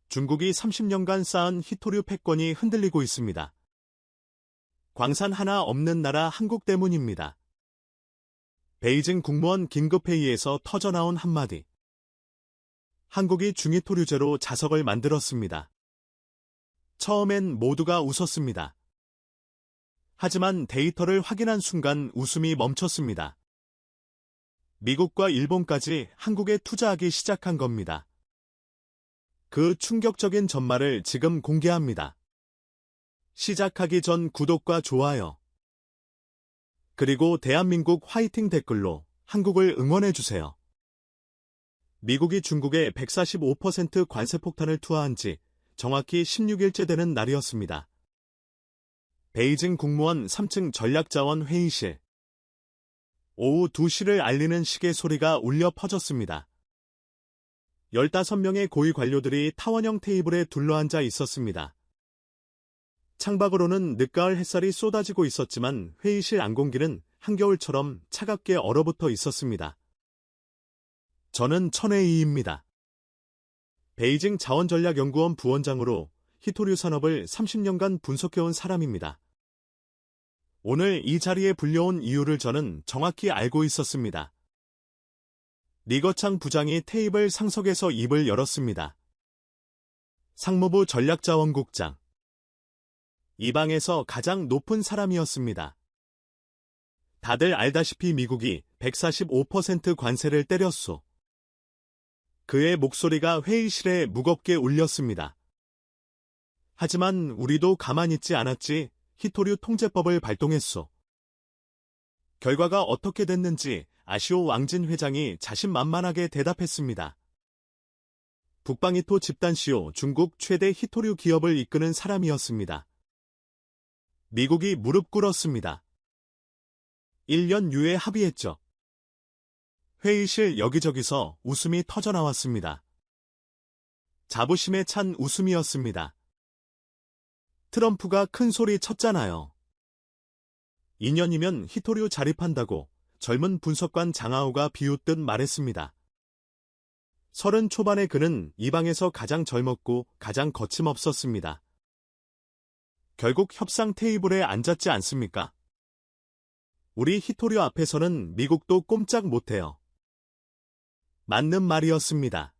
중국이 30년간 쌓은 히토류 패권이 흔들리고 있습니다. 광산 하나 없는 나라 한국 때문입니다. 베이징 국무원 긴급회의에서 터져나온 한마디. 한국이 중히토류제로 자석을 만들었습니다. 처음엔 모두가 웃었습니다. 하지만 데이터를 확인한 순간 웃음이 멈췄습니다. 미국과 일본까지 한국에 투자하기 시작한 겁니다. 그 충격적인 전말을 지금 공개합니다. 시작하기 전 구독과 좋아요, 그리고 대한민국 화이팅 댓글로 한국을 응원해주세요. 미국이 중국에 145% 관세 폭탄을 투하한 지 정확히 16일째 되는 날이었습니다. 베이징 국무원 3층 전략자원 회의실. 오후 2시를 알리는 시계 소리가 울려 퍼졌습니다. 15명의 고위 관료들이 타원형 테이블에 둘러앉아 있었습니다. 창밖으로는 늦가을 햇살이 쏟아지고 있었지만 회의실 안공기는 한겨울처럼 차갑게 얼어붙어 있었습니다. 저는 천혜이입니다. 베이징 자원전략연구원 부원장으로 히토류 산업을 30년간 분석해온 사람입니다. 오늘 이 자리에 불려온 이유를 저는 정확히 알고 있었습니다. 리거창 부장이 테이블 상석에서 입을 열었습니다. 상무부 전략자원국장. 이 방에서 가장 높은 사람이었습니다. 다들 알다시피 미국이 145% 관세를 때렸소. 그의 목소리가 회의실에 무겁게 울렸습니다. 하지만 우리도 가만히 있지 않았지. 히토류 통제법을 발동했소. 결과가 어떻게 됐는지 아시오 왕진 회장이 자신만만하게 대답했습니다. 북방이토 집단시오 중국 최대 히토류 기업을 이끄는 사람이었습니다. 미국이 무릎 꿇었습니다. 1년 유예 합의했죠. 회의실 여기저기서 웃음이 터져나왔습니다. 자부심에 찬 웃음이었습니다. 트럼프가 큰 소리 쳤잖아요. 2년이면 히토류 자립한다고 젊은 분석관 장하오가 비웃듯 말했습니다. 30 초반의 그는 이 방에서 가장 젊었고 가장 거침없었습니다. 결국 협상 테이블에 앉았지 않습니까? 우리 히토류 앞에서는 미국도 꼼짝 못해요. 맞는 말이었습니다.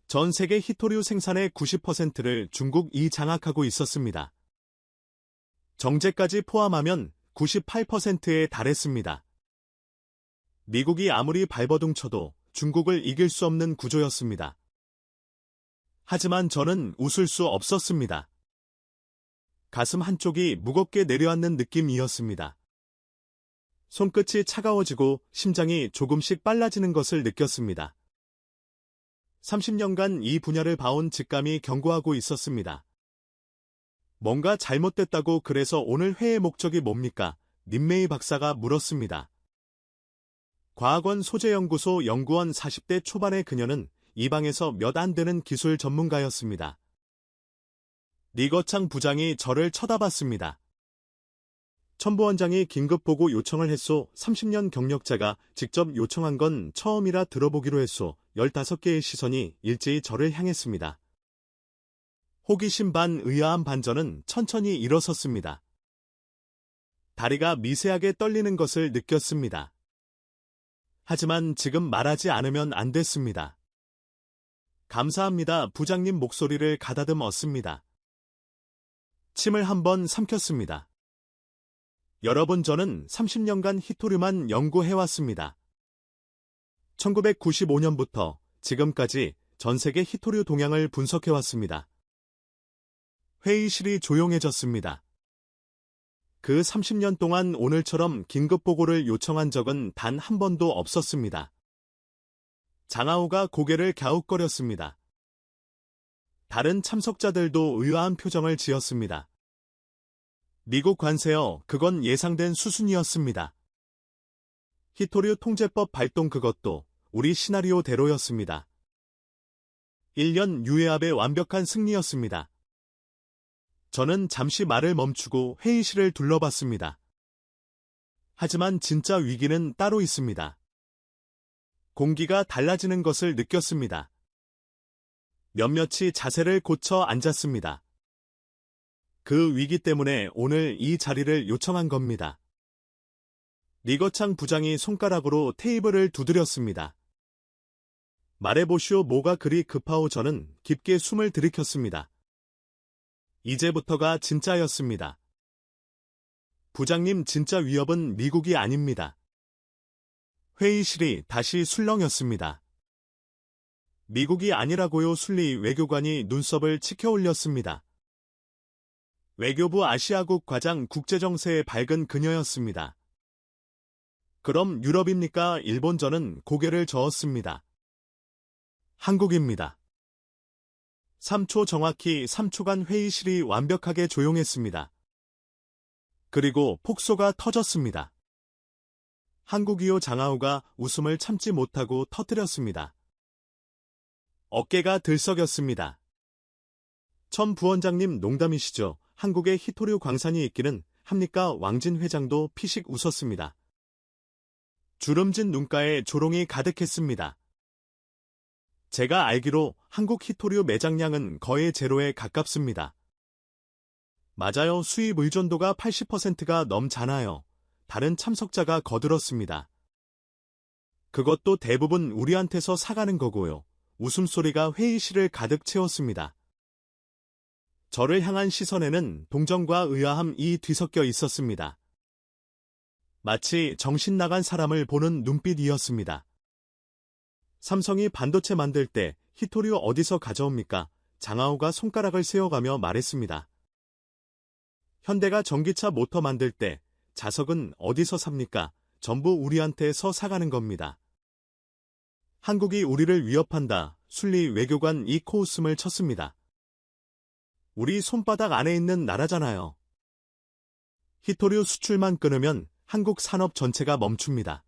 전 세계 히토류 생산의 90%를 중국이 장악하고 있었습니다. 정제까지 포함하면 98%에 달했습니다. 미국이 아무리 발버둥 쳐도 중국을 이길 수 없는 구조였습니다. 하지만 저는 웃을 수 없었습니다. 가슴 한쪽이 무겁게 내려앉는 느낌이었습니다. 손끝이 차가워지고 심장이 조금씩 빨라지는 것을 느꼈습니다. 30년간 이 분야를 봐온 직감이 경고하고 있었습니다. 뭔가 잘못됐다고. 그래서 오늘 회의 목적이 뭡니까? 린메이 박사가 물었습니다. 과학원 소재연구소 연구원 40대 초반의 그녀는 이 방에서 몇 안 되는 기술 전문가였습니다. 리거창 부장이 저를 쳐다봤습니다. 첨부원장이 긴급보고 요청을 했소. 30년 경력자가 직접 요청한 건 처음이라 들어보기로 했소. 15개의 시선이 일제히 저를 향했습니다. 호기심 반 의아함 반. 저는 천천히 일어섰습니다. 다리가 미세하게 떨리는 것을 느꼈습니다. 하지만 지금 말하지 않으면 안 됐습니다. 감사합니다. 부장님 목소리를 가다듬었습니다. 침을 한번 삼켰습니다. 여러분, 저는 30년간 히토류만 연구해왔습니다. 1995년부터 지금까지 전 세계 히토류 동향을 분석해왔습니다. 회의실이 조용해졌습니다. 그 30년 동안 오늘처럼 긴급보고를 요청한 적은 단 한 번도 없었습니다. 장하오가 고개를 갸웃거렸습니다. 다른 참석자들도 의아한 표정을 지었습니다. 미국 관세요. 그건 예상된 수순이었습니다. 히토류 통제법 발동, 그것도 우리 시나리오대로였습니다. 1년 유예합의 완벽한 승리였습니다. 저는 잠시 말을 멈추고 회의실을 둘러봤습니다. 하지만 진짜 위기는 따로 있습니다. 공기가 달라지는 것을 느꼈습니다. 몇몇이 자세를 고쳐 앉았습니다. 그 위기 때문에 오늘 이 자리를 요청한 겁니다. 리거창 부장이 손가락으로 테이블을 두드렸습니다. 말해보시오. 뭐가 그리 급하오. 저는 깊게 숨을 들이켰습니다. 이제부터가 진짜였습니다. 부장님, 진짜 위협은 미국이 아닙니다. 회의실이 다시 술렁였습니다. 미국이 아니라고요. 술리 외교관이 눈썹을 치켜 올렸습니다. 외교부 아시아국 과장 국제정세에 밝은 그녀였습니다. 그럼 유럽입니까? 일본. 저는 고개를 저었습니다. 한국입니다. 3초, 정확히 3초간 회의실이 완벽하게 조용했습니다. 그리고 폭소가 터졌습니다. 한국이요. 장하우가 웃음을 참지 못하고 터뜨렸습니다. 어깨가 들썩였습니다. 천 부원장님, 농담이시죠? 한국에 히토류 광산이 있기는 합니까? 왕진 회장도 피식 웃었습니다. 주름진 눈가에 조롱이 가득했습니다. 제가 알기로 한국 히토류 매장량은 거의 제로에 가깝습니다. 맞아요. 수입 의존도가 80%가 넘잖아요. 다른 참석자가 거들었습니다. 그것도 대부분 우리한테서 사가는 거고요. 웃음소리가 회의실을 가득 채웠습니다. 저를 향한 시선에는 동정과 의아함이 뒤섞여 있었습니다. 마치 정신 나간 사람을 보는 눈빛이었습니다. 삼성이 반도체 만들 때 히토류 어디서 가져옵니까? 장하우가 손가락을 세워가며 말했습니다. 현대가 전기차 모터 만들 때 자석은 어디서 삽니까? 전부 우리한테서 사가는 겁니다. 한국이 우리를 위협한다. 술리 외교관 이 코웃음을 쳤습니다. 우리 손바닥 안에 있는 나라잖아요. 히토류 수출만 끊으면 한국 산업 전체가 멈춥니다.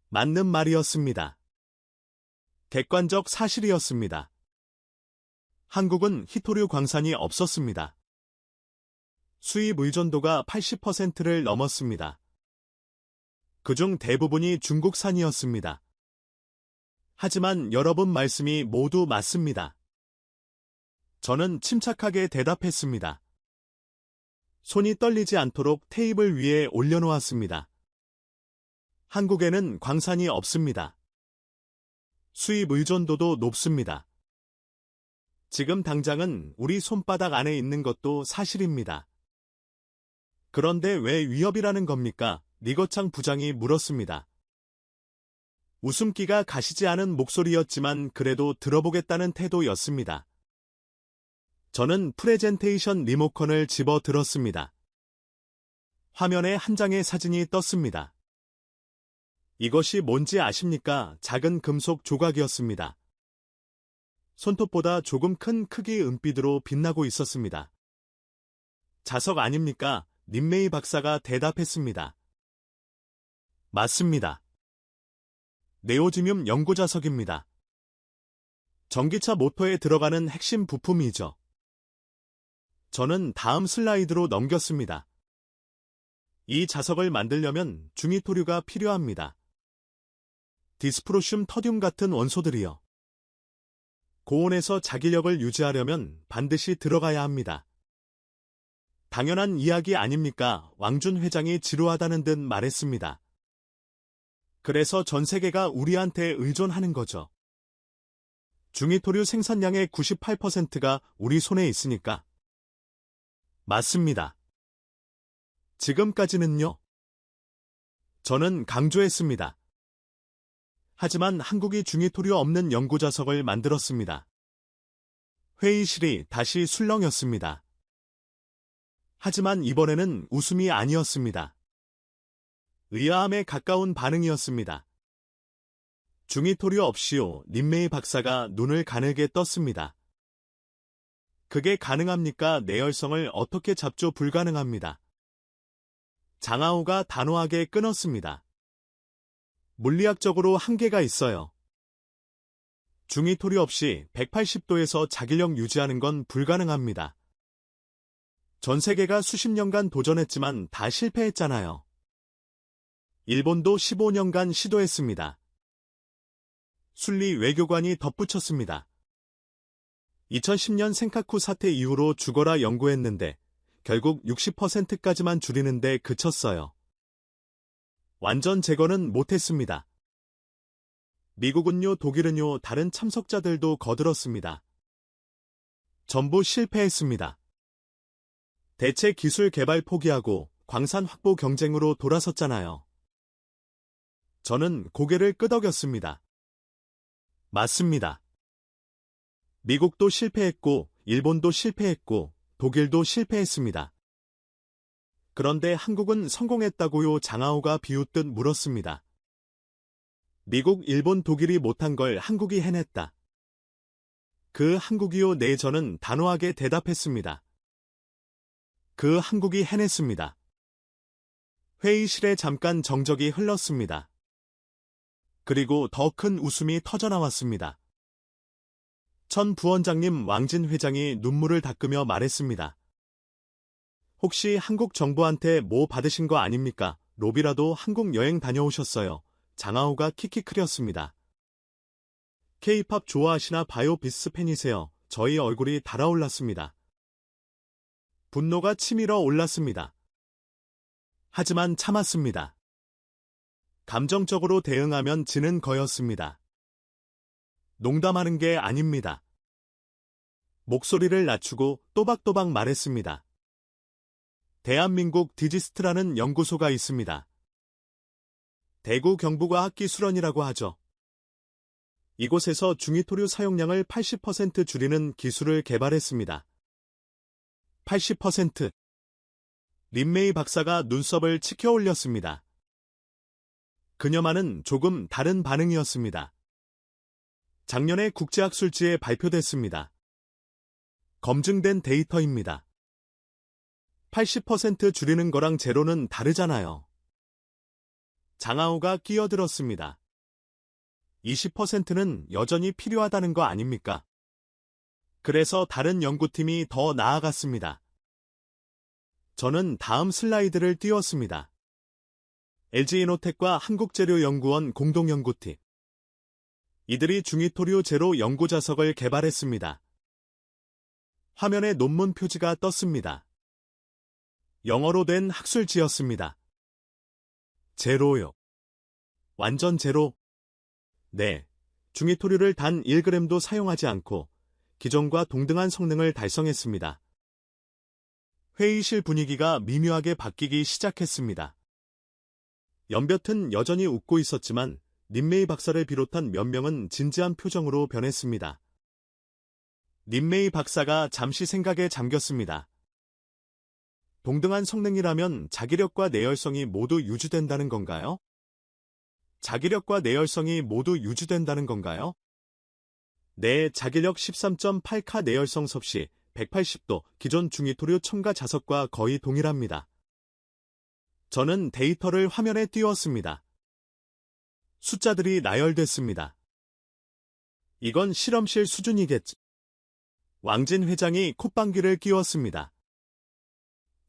맞는 말이었습니다. 객관적 사실이었습니다. 한국은 히토류 광산이 없었습니다. 수입 의존도가 80%를 넘었습니다. 그중 대부분이 중국산이었습니다. 하지만 여러분 말씀이 모두 맞습니다. 저는 침착하게 대답했습니다. 손이 떨리지 않도록 테이블 위에 올려놓았습니다. 한국에는 광산이 없습니다. 수입 의존도도 높습니다. 지금 당장은 우리 손바닥 안에 있는 것도 사실입니다. 그런데 왜 위협이라는 겁니까? 리거창 부장이 물었습니다. 웃음기가 가시지 않은 목소리였지만 그래도 들어보겠다는 태도였습니다. 저는 프레젠테이션 리모컨을 집어 들었습니다. 화면에 한 장의 사진이 떴습니다. 이것이 뭔지 아십니까? 작은 금속 조각이었습니다. 손톱보다 조금 큰 크기 은빛으로 빛나고 있었습니다. 자석 아닙니까? 린메이 박사가 대답했습니다. 맞습니다. 네오지뮴 연고자석입니다. 전기차 모터에 들어가는 핵심 부품이죠. 저는 다음 슬라이드로 넘겼습니다. 이 자석을 만들려면 중히토류가 필요합니다. 디스프로슘, 터듐 같은 원소들이요. 고온에서 자기력을 유지하려면 반드시 들어가야 합니다. 당연한 이야기 아닙니까? 왕준 회장이 지루하다는 듯 말했습니다. 그래서 전 세계가 우리한테 의존하는 거죠. 중히토류 생산량의 98%가 우리 손에 있으니까. 맞습니다. 지금까지는요? 저는 강조했습니다. 하지만 한국이 중히토류 없는 연구자석을 만들었습니다. 회의실이 다시 술렁였습니다. 하지만 이번에는 웃음이 아니었습니다. 의아함에 가까운 반응이었습니다. 중히토류 없이요. 린메이 박사가 눈을 가늘게 떴습니다. 그게 가능합니까? 내열성을 어떻게 잡죠? 불가능합니다. 장하오가 단호하게 끊었습니다. 물리학적으로 한계가 있어요. 중히토류 없이 180도에서 자기력 유지하는 건 불가능합니다. 전 세계가 수십 년간 도전했지만 다 실패했잖아요. 일본도 15년간 시도했습니다. 술리 외교관이 덧붙였습니다. 2010년 센카쿠 사태 이후로 죽어라 연구했는데 결국 60%까지만 줄이는데 그쳤어요. 완전 제거는 못했습니다. 미국은요, 독일은요, 다른 참석자들도 거들었습니다. 전부 실패했습니다. 대체 기술 개발 포기하고 광산 확보 경쟁으로 돌아섰잖아요. 저는 고개를 끄덕였습니다. 맞습니다. 미국도 실패했고, 일본도 실패했고, 독일도 실패했습니다. 그런데 한국은 성공했다고요? 장하오가 비웃듯 물었습니다. 미국, 일본, 독일이 못한 걸 한국이 해냈다. 그 한국이요? 네, 저는 단호하게 대답했습니다. 그 한국이 해냈습니다. 회의실에 잠깐 정적이 흘렀습니다. 그리고 더 큰 웃음이 터져나왔습니다. 천 부원장님, 왕진 회장이 눈물을 닦으며 말했습니다. 혹시 한국 정부한테 뭐 받으신 거 아닙니까? 로비라도 한국 여행 다녀오셨어요. 장하오가 킥킥거렸습니다. K-팝 좋아하시나 봐요? 비스 팬이세요? 저희 얼굴이 달아올랐습니다. 분노가 치밀어 올랐습니다. 하지만 참았습니다. 감정적으로 대응하면 지는 거였습니다. 농담하는 게 아닙니다. 목소리를 낮추고 또박또박 말했습니다. 대한민국 디지스트라는 연구소가 있습니다. 대구 경북과학기술원이라고 하죠. 이곳에서 중위토류 사용량을 80% 줄이는 기술을 개발했습니다. 80%. 린메이 박사가 눈썹을 치켜 올렸습니다. 그녀만은 조금 다른 반응이었습니다. 작년에 국제학술지에 발표됐습니다. 검증된 데이터입니다. 80% 줄이는 거랑 제로는 다르잖아요. 장하오가 끼어들었습니다. 20%는 여전히 필요하다는 거 아닙니까? 그래서 다른 연구팀이 더 나아갔습니다. 저는 다음 슬라이드를 띄웠습니다. LG이노텍과 한국재료연구원 공동연구팀. 이들이 중위토류 제로 연구자석을 개발했습니다. 화면에 논문 표지가 떴습니다. 영어로 된 학술지였습니다. 제로요. 완전 제로. 네, 중위토류를 단 1g도 사용하지 않고 기존과 동등한 성능을 달성했습니다. 회의실 분위기가 미묘하게 바뀌기 시작했습니다. 연볕은 여전히 웃고 있었지만 린메이 박사를 비롯한 몇 명은 진지한 표정으로 변했습니다. 린메이 박사가 잠시 생각에 잠겼습니다. 동등한 성능이라면 자기력과 내열성이 모두 유지된다는 건가요? 자기력과 내열성이 모두 유지된다는 건가요? 네, 자기력 13.8카, 내열성 섭씨 180도, 기존 중위토류 첨가 자석과 거의 동일합니다. 저는 데이터를 화면에 띄웠습니다. 숫자들이 나열됐습니다. 이건 실험실 수준이겠지. 왕진 회장이 콧방귀를 뀌었습니다.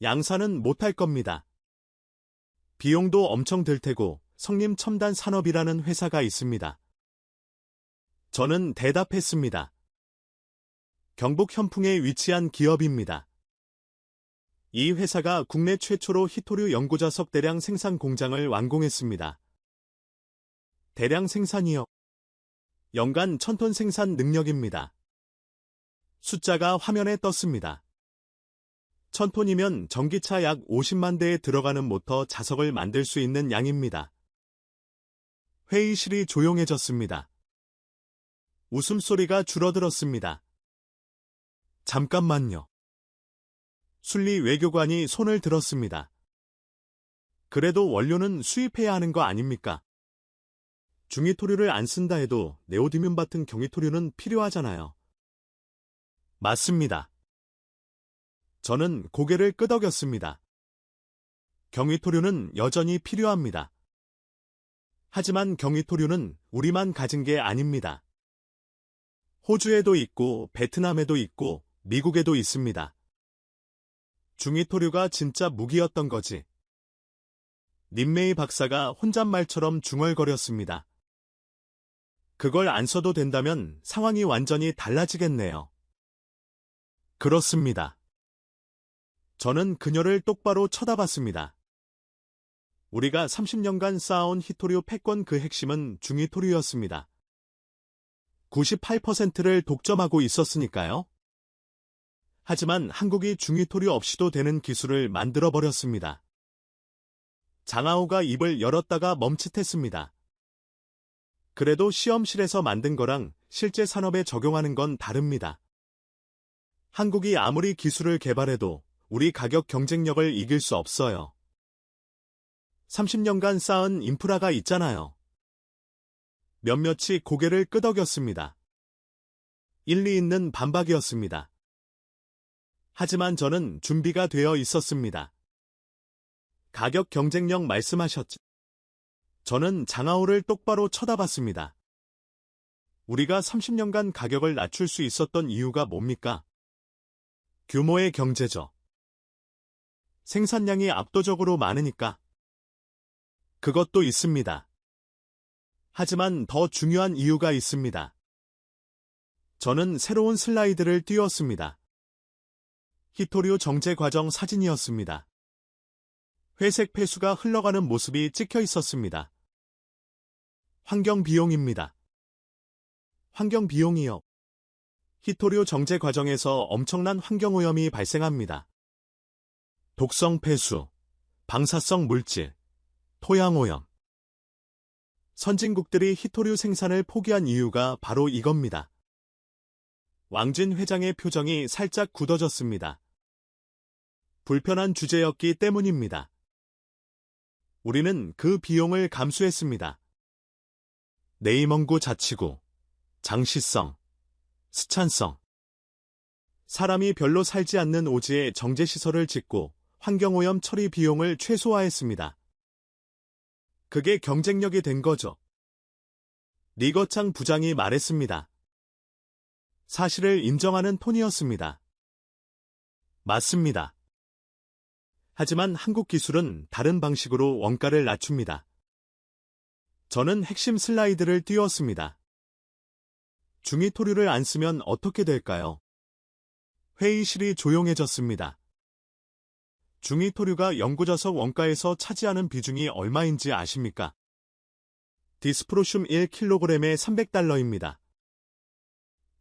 양산은 못할 겁니다. 비용도 엄청 들 테고 성림 첨단 산업이라는 회사가 있습니다. 저는 대답했습니다. 경북 현풍에 위치한 기업입니다. 이 회사가 국내 최초로 희토류 연구자석 대량 생산 공장을 완공했습니다. 대량 생산이요. 연간 1000톤 생산 능력입니다. 숫자가 화면에 떴습니다. 1000톤이면 전기차 약 50만 대에 들어가는 모터 자석을 만들 수 있는 양입니다. 회의실이 조용해졌습니다. 웃음소리가 줄어들었습니다. 잠깐만요. 순리 외교관이 손을 들었습니다. 그래도 원료는 수입해야 하는 거 아닙니까? 중위토류를 안 쓴다 해도 네오디뮴 같은 경위토류는 필요하잖아요. 맞습니다. 저는 고개를 끄덕였습니다. 경위토류는 여전히 필요합니다. 하지만 경위토류는 우리만 가진 게 아닙니다. 호주에도 있고 베트남에도 있고 미국에도 있습니다. 중위토류가 진짜 무기였던 거지. 린메이 박사가 혼잣말처럼 중얼거렸습니다. 그걸 안 써도 된다면 상황이 완전히 달라지겠네요. 그렇습니다. 저는 그녀를 똑바로 쳐다봤습니다. 우리가 30년간 쌓아온 히토류 패권 그 핵심은 중위토류였습니다. 98%를 독점하고 있었으니까요. 하지만 한국이 중위토류 없이도 되는 기술을 만들어버렸습니다. 장하오가 입을 열었다가 멈칫했습니다. 그래도 시험실에서 만든 거랑 실제 산업에 적용하는 건 다릅니다. 한국이 아무리 기술을 개발해도 우리 가격 경쟁력을 이길 수 없어요. 30년간 쌓은 인프라가 있잖아요. 몇몇이 고개를 끄덕였습니다. 일리 있는 반박이었습니다. 하지만 저는 준비가 되어 있었습니다. 가격 경쟁력 말씀하셨죠? 저는 장하오를 똑바로 쳐다봤습니다. 우리가 30년간 가격을 낮출 수 있었던 이유가 뭡니까? 규모의 경제죠. 생산량이 압도적으로 많으니까. 그것도 있습니다. 하지만 더 중요한 이유가 있습니다. 저는 새로운 슬라이드를 띄웠습니다. 히토류 정제 과정 사진이었습니다. 회색 폐수가 흘러가는 모습이 찍혀 있었습니다. 환경 비용입니다. 환경 비용이요. 히토류 정제 과정에서 엄청난 환경오염이 발생합니다. 독성 폐수, 방사성 물질, 토양오염. 선진국들이 히토류 생산을 포기한 이유가 바로 이겁니다. 왕진 회장의 표정이 살짝 굳어졌습니다. 불편한 주제였기 때문입니다. 우리는 그 비용을 감수했습니다. 네이먼구 자치구, 장시성, 스찬성. 사람이 별로 살지 않는 오지에 정제시설을 짓고 환경오염 처리 비용을 최소화했습니다. 그게 경쟁력이 된 거죠. 리거창 부장이 말했습니다. 사실을 인정하는 톤이었습니다. 맞습니다. 하지만 한국 기술은 다른 방식으로 원가를 낮춥니다. 저는 핵심 슬라이드를 띄웠습니다. 중위토류를 안 쓰면 어떻게 될까요? 회의실이 조용해졌습니다. 중위토류가 연구자석 원가에서 차지하는 비중이 얼마인지 아십니까? 디스프로슘 1kg에 300달러입니다.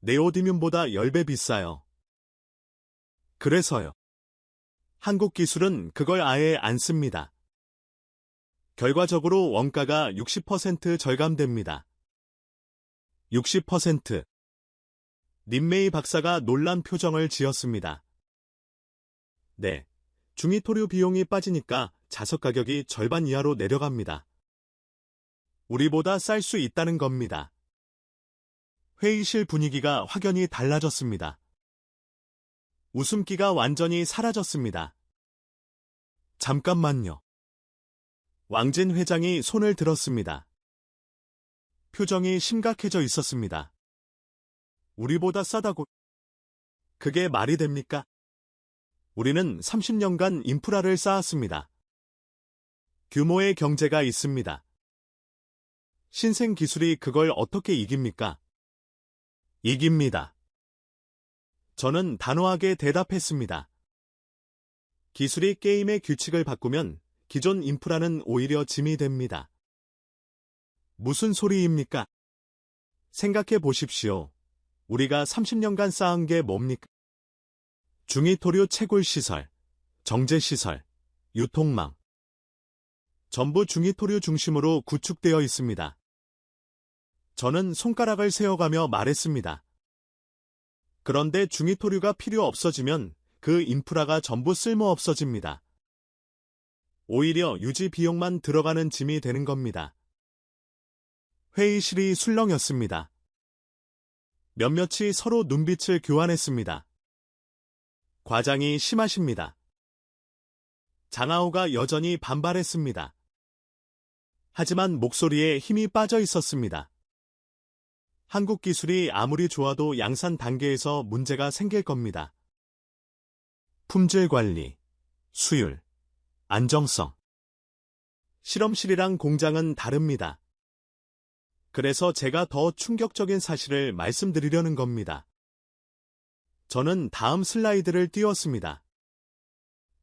네오디뮴보다 10배 비싸요. 그래서요. 한국 기술은 그걸 아예 안 씁니다. 결과적으로 원가가 60% 절감됩니다. 60%. 닌메이 박사가 놀란 표정을 지었습니다. 네. 중위토류 비용이 빠지니까 자석 가격이 절반 이하로 내려갑니다. 우리보다 쌀 수 있다는 겁니다. 회의실 분위기가 확연히 달라졌습니다. 웃음기가 완전히 사라졌습니다. 잠깐만요. 왕진 회장이 손을 들었습니다. 표정이 심각해져 있었습니다. 우리보다 싸다고? 그게 말이 됩니까? 우리는 30년간 인프라를 쌓았습니다. 규모의 경제가 있습니다. 신생 기술이 그걸 어떻게 이깁니까? 이깁니다. 저는 단호하게 대답했습니다. 기술이 게임의 규칙을 바꾸면 기존 인프라는 오히려 짐이 됩니다. 무슨 소리입니까? 생각해 보십시오. 우리가 30년간 쌓은 게 뭡니까? 중위토류 채굴시설, 정제시설, 유통망. 전부 중위토류 중심으로 구축되어 있습니다. 저는 손가락을 세어가며 말했습니다. 그런데 중위토류가 필요 없어지면 그 인프라가 전부 쓸모 없어집니다. 오히려 유지 비용만 들어가는 짐이 되는 겁니다. 회의실이 술렁였습니다. 몇몇이 서로 눈빛을 교환했습니다. 과장이 심하십니다. 장하오가 여전히 반발했습니다. 하지만 목소리에 힘이 빠져 있었습니다. 한국 기술이 아무리 좋아도 양산 단계에서 문제가 생길 겁니다. 품질 관리, 수율, 안정성. 실험실이랑 공장은 다릅니다. 그래서 제가 더 충격적인 사실을 말씀드리려는 겁니다. 저는 다음 슬라이드를 띄웠습니다.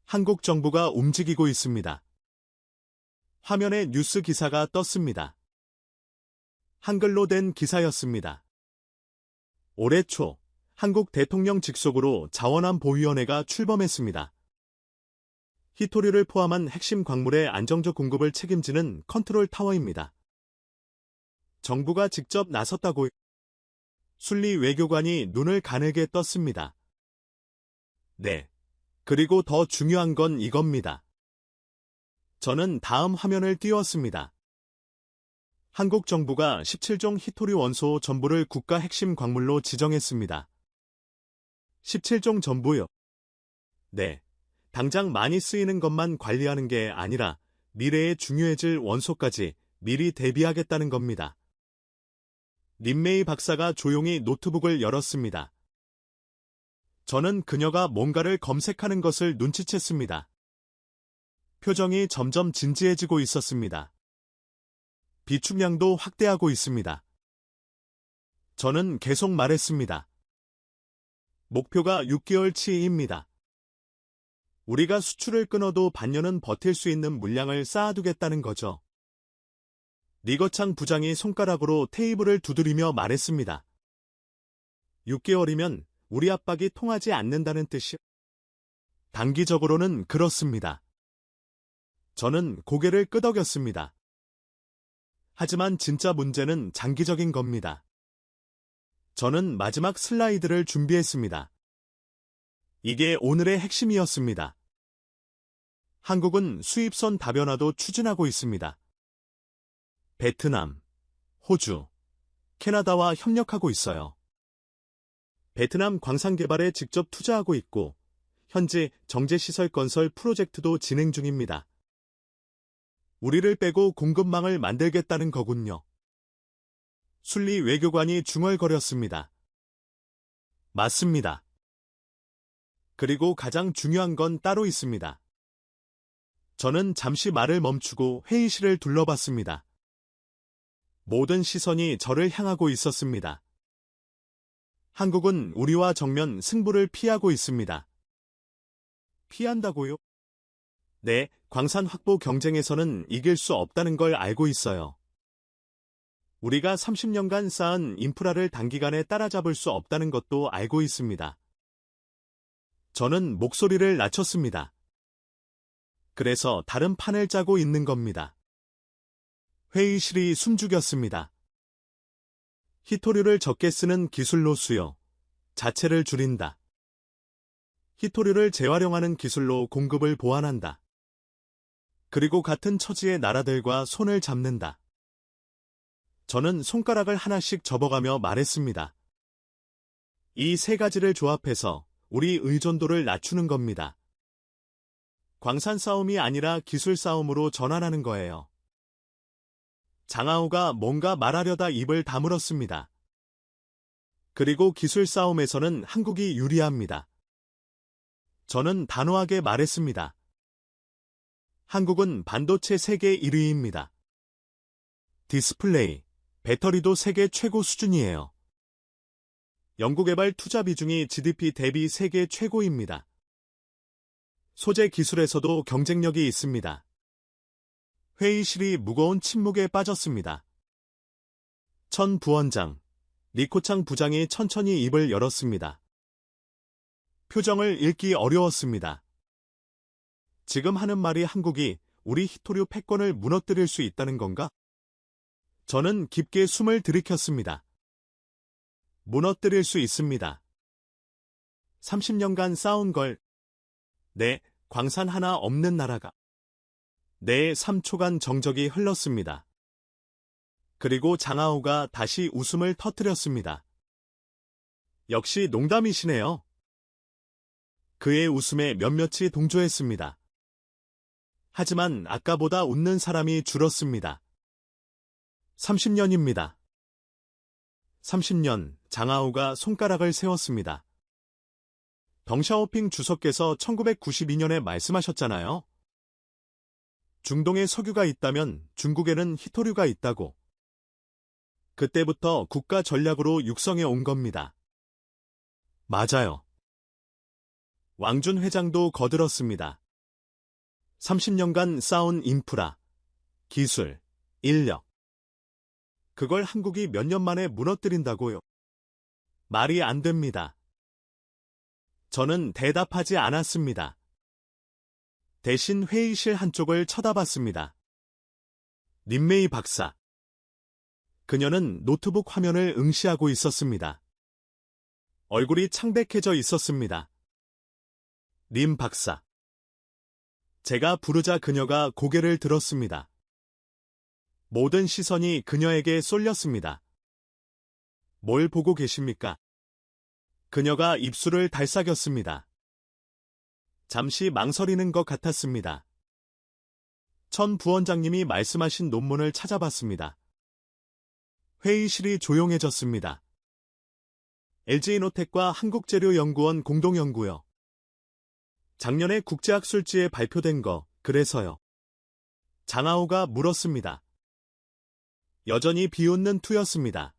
한국 정부가 움직이고 있습니다. 화면에 뉴스 기사가 떴습니다. 한글로 된 기사였습니다. 올해 초 한국 대통령 직속으로 자원안보위원회가 출범했습니다. 히토류를 포함한 핵심 광물의 안정적 공급을 책임지는 컨트롤 타워입니다. 정부가 직접 나섰다고 순리 외교관이 눈을 가늘게 떴습니다. 네. 그리고 더 중요한 건 이겁니다. 저는 다음 화면을 띄웠습니다. 한국 정부가 17종 히토류 원소 전부를 국가 핵심 광물로 지정했습니다. 17종 전부요? 네. 당장 많이 쓰이는 것만 관리하는 게 아니라 미래에 중요해질 원소까지 미리 대비하겠다는 겁니다. 린메이 박사가 조용히 노트북을 열었습니다. 저는 그녀가 뭔가를 검색하는 것을 눈치챘습니다. 표정이 점점 진지해지고 있었습니다. 비축량도 확대하고 있습니다. 저는 계속 말했습니다. 목표가 6개월치입니다. 우리가 수출을 끊어도 반년은 버틸 수 있는 물량을 쌓아두겠다는 거죠. 리거창 부장이 손가락으로 테이블을 두드리며 말했습니다. 6개월이면 우리 압박이 통하지 않는다는 뜻이요? 단기적으로는 그렇습니다. 저는 고개를 끄덕였습니다. 하지만 진짜 문제는 장기적인 겁니다. 저는 마지막 슬라이드를 준비했습니다. 이게 오늘의 핵심이었습니다. 한국은 수입선 다변화도 추진하고 있습니다. 베트남, 호주, 캐나다와 협력하고 있어요. 베트남 광산 개발에 직접 투자하고 있고 현지 정제시설 건설 프로젝트도 진행 중입니다. 우리를 빼고 공급망을 만들겠다는 거군요. 순리 외교관이 중얼거렸습니다. 맞습니다. 그리고 가장 중요한 건 따로 있습니다. 저는 잠시 말을 멈추고 회의실을 둘러봤습니다. 모든 시선이 저를 향하고 있었습니다. 한국은 우리와 정면 승부를 피하고 있습니다. 피한다고요? 네, 광산 확보 경쟁에서는 이길 수 없다는 걸 알고 있어요. 우리가 30년간 쌓은 인프라를 단기간에 따라잡을 수 없다는 것도 알고 있습니다. 저는 목소리를 낮췄습니다. 그래서 다른 판을 짜고 있는 겁니다. 회의실이 숨죽였습니다. 히토류를 적게 쓰는 기술로 수요 자체를 줄인다. 히토류를 재활용하는 기술로 공급을 보완한다. 그리고 같은 처지의 나라들과 손을 잡는다. 저는 손가락을 하나씩 접어가며 말했습니다. 이 세 가지를 조합해서 우리 의존도를 낮추는 겁니다. 광산 싸움이 아니라 기술 싸움으로 전환하는 거예요. 장하오가 뭔가 말하려다 입을 다물었습니다. 그리고 기술 싸움에서는 한국이 유리합니다. 저는 단호하게 말했습니다. 한국은 반도체 세계 1위입니다. 디스플레이, 배터리도 세계 최고 수준이에요. 연구개발 투자 비중이 GDP 대비 세계 최고입니다. 소재 기술에서도 경쟁력이 있습니다. 회의실이 무거운 침묵에 빠졌습니다. 천 부원장, 리코창 부장이 천천히 입을 열었습니다. 표정을 읽기 어려웠습니다. 지금 하는 말이 한국이 우리 히토류 패권을 무너뜨릴 수 있다는 건가? 저는 깊게 숨을 들이켰습니다. 무너뜨릴 수 있습니다. 30년간 쌓은 걸, 네, 광산 하나 없는 나라가. 네, 3초간 정적이 흘렀습니다. 그리고 장하오가 다시 웃음을 터뜨렸습니다. 역시 농담이시네요. 그의 웃음에 몇몇이 동조했습니다. 하지만 아까보다 웃는 사람이 줄었습니다. 30년입니다. 30년, 장하오가 손가락을 세웠습니다. 덩샤오핑 주석께서 1992년에 말씀하셨잖아요. 중동에 석유가 있다면 중국에는 히토류가 있다고. 그때부터 국가 전략으로 육성해 온 겁니다. 맞아요. 왕준 회장도 거들었습니다. 30년간 쌓은 인프라, 기술, 인력. 그걸 한국이 몇 년 만에 무너뜨린다고요? 말이 안 됩니다. 저는 대답하지 않았습니다. 대신 회의실 한쪽을 쳐다봤습니다. 림메이 박사. 그녀는 노트북 화면을 응시하고 있었습니다. 얼굴이 창백해져 있었습니다. 림 박사. 제가 부르자 그녀가 고개를 들었습니다. 모든 시선이 그녀에게 쏠렸습니다. 뭘 보고 계십니까? 그녀가 입술을 달싹였습니다. 잠시 망설이는 것 같았습니다. 천 부원장님이 말씀하신 논문을 찾아봤습니다. 회의실이 조용해졌습니다. LG이노텍과 한국재료연구원 공동연구요. 작년에 국제학술지에 발표된 거, 그래서요. 장하오가 물었습니다. 여전히 비웃는 투였습니다.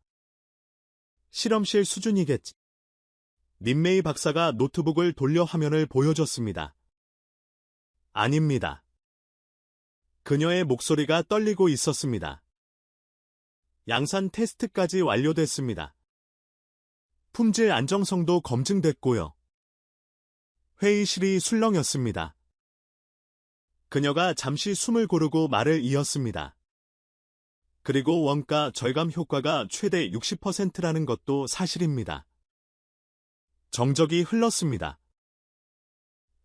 실험실 수준이겠지. 림메이 박사가 노트북을 돌려 화면을 보여줬습니다. 아닙니다. 그녀의 목소리가 떨리고 있었습니다. 양산 테스트까지 완료됐습니다. 품질 안정성도 검증됐고요. 회의실이 술렁였습니다. 그녀가 잠시 숨을 고르고 말을 이었습니다. 그리고 원가 절감 효과가 최대 60%라는 것도 사실입니다. 정적이 흘렀습니다.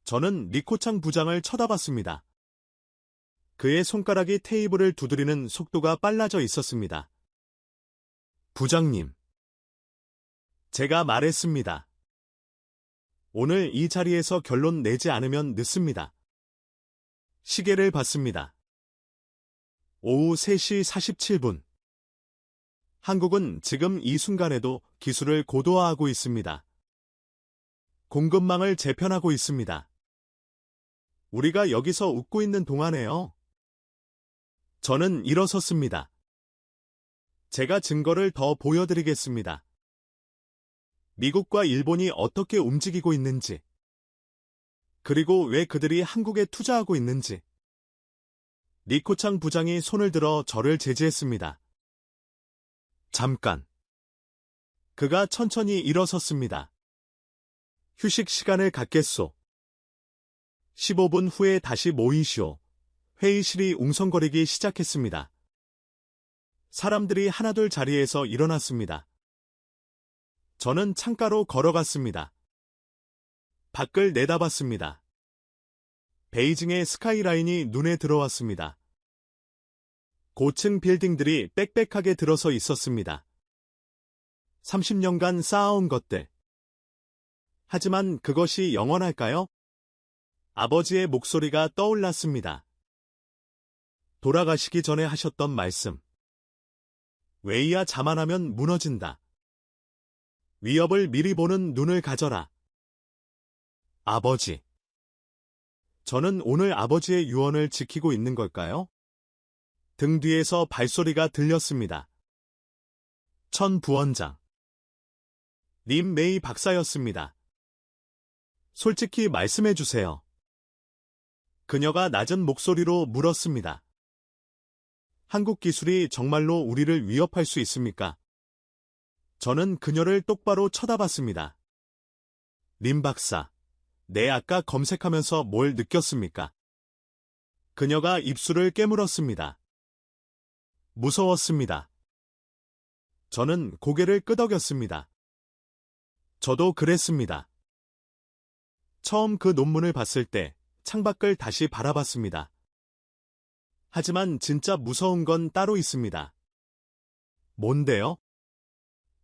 저는 리코창 부장을 쳐다봤습니다. 그의 손가락이 테이블을 두드리는 속도가 빨라져 있었습니다. 부장님. 제가 말했습니다. 오늘 이 자리에서 결론 내지 않으면 늦습니다. 시계를 봤습니다. 오후 3시 47분. 한국은 지금 이 순간에도 기술을 고도화하고 있습니다. 공급망을 재편하고 있습니다. 우리가 여기서 웃고 있는 동안에요. 저는 일어섰습니다. 제가 증거를 더 보여드리겠습니다. 미국과 일본이 어떻게 움직이고 있는지, 그리고 왜 그들이 한국에 투자하고 있는지. 리코창 부장이 손을 들어 저를 제지했습니다. 잠깐. 그가 천천히 일어섰습니다. 휴식 시간을 갖겠소. 15분 후에 다시 모이시오. 회의실이 웅성거리기 시작했습니다. 사람들이 하나둘 자리에서 일어났습니다. 저는 창가로 걸어갔습니다. 밖을 내다봤습니다. 베이징의 스카이라인이 눈에 들어왔습니다. 고층 빌딩들이 빽빽하게 들어서 있었습니다. 30년간 쌓아온 것들. 하지만 그것이 영원할까요? 아버지의 목소리가 떠올랐습니다. 돌아가시기 전에 하셨던 말씀. 웨이야 자만하면 무너진다. 위협을 미리 보는 눈을 가져라. 아버지. 저는 오늘 아버지의 유언을 지키고 있는 걸까요? 등 뒤에서 발소리가 들렸습니다. 천 부원장. 림메이 박사였습니다. 솔직히 말씀해 주세요. 그녀가 낮은 목소리로 물었습니다. 한국 기술이 정말로 우리를 위협할 수 있습니까? 저는 그녀를 똑바로 쳐다봤습니다. 림 박사, 네 아까 검색하면서 뭘 느꼈습니까? 그녀가 입술을 깨물었습니다. 무서웠습니다. 저는 고개를 끄덕였습니다. 저도 그랬습니다. 처음 그 논문을 봤을 때 창밖을 다시 바라봤습니다. 하지만 진짜 무서운 건 따로 있습니다. 뭔데요?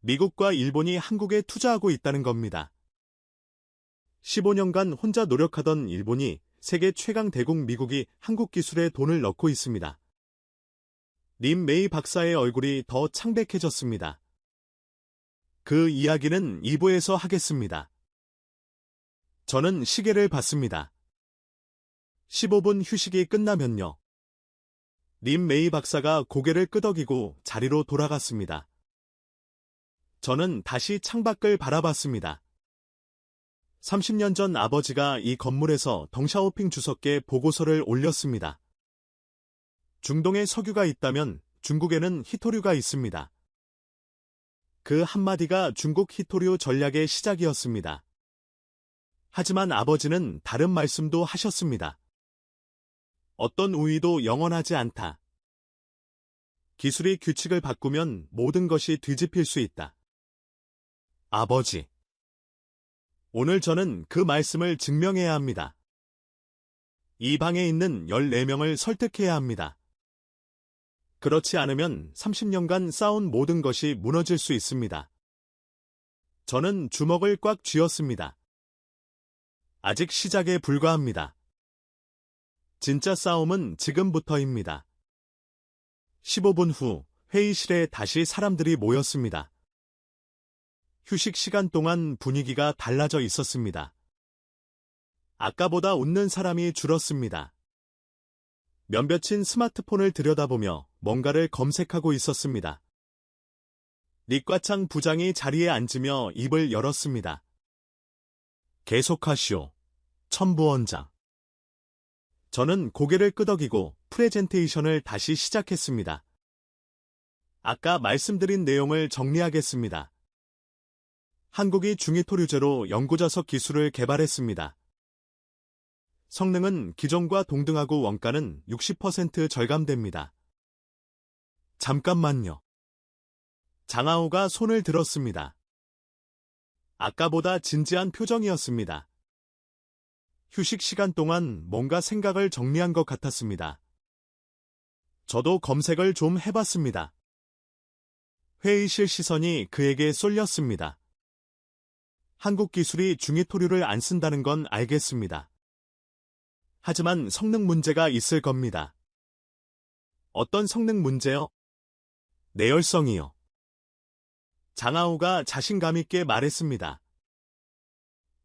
미국과 일본이 한국에 투자하고 있다는 겁니다. 15년간 혼자 노력하던 일본이 세계 최강 대국 미국이 한국 기술에 돈을 넣고 있습니다. 림 메이 박사의 얼굴이 더 창백해졌습니다. 그 이야기는 2부에서 하겠습니다. 저는 시계를 봤습니다. 15분 휴식이 끝나면요. 림 메이 박사가 고개를 끄덕이고 자리로 돌아갔습니다. 저는 다시 창밖을 바라봤습니다. 30년 전 아버지가 이 건물에서 덩샤오핑 주석께 보고서를 올렸습니다. 중동에 석유가 있다면 중국에는 희토류가 있습니다. 그 한마디가 중국 희토류 전략의 시작이었습니다. 하지만 아버지는 다른 말씀도 하셨습니다. 어떤 우위도 영원하지 않다. 기술이 규칙을 바꾸면 모든 것이 뒤집힐 수 있다. 아버지. 오늘 저는 그 말씀을 증명해야 합니다. 이 방에 있는 14명을 설득해야 합니다. 그렇지 않으면 30년간 쌓은 모든 것이 무너질 수 있습니다. 저는 주먹을 꽉 쥐었습니다. 아직 시작에 불과합니다. 진짜 싸움은 지금부터입니다. 15분 후 회의실에 다시 사람들이 모였습니다. 휴식 시간 동안 분위기가 달라져 있었습니다. 아까보다 웃는 사람이 줄었습니다. 몇몇인 스마트폰을 들여다보며 뭔가를 검색하고 있었습니다. 릭과창 부장이 자리에 앉으며 입을 열었습니다. 계속하시오, 첨부원장. 저는 고개를 끄덕이고 프레젠테이션을 다시 시작했습니다. 아까 말씀드린 내용을 정리하겠습니다. 한국이 중희토류제로 연구자석 기술을 개발했습니다. 성능은 기존과 동등하고 원가는 60% 절감됩니다. 잠깐만요. 장하오가 손을 들었습니다. 아까보다 진지한 표정이었습니다. 휴식 시간 동안 뭔가 생각을 정리한 것 같았습니다. 저도 검색을 좀 해봤습니다. 회의실 시선이 그에게 쏠렸습니다. 한국 기술이 중희토류를 안 쓴다는 건 알겠습니다. 하지만 성능 문제가 있을 겁니다. 어떤 성능 문제요? 내열성이요. 장하오가 자신감 있게 말했습니다.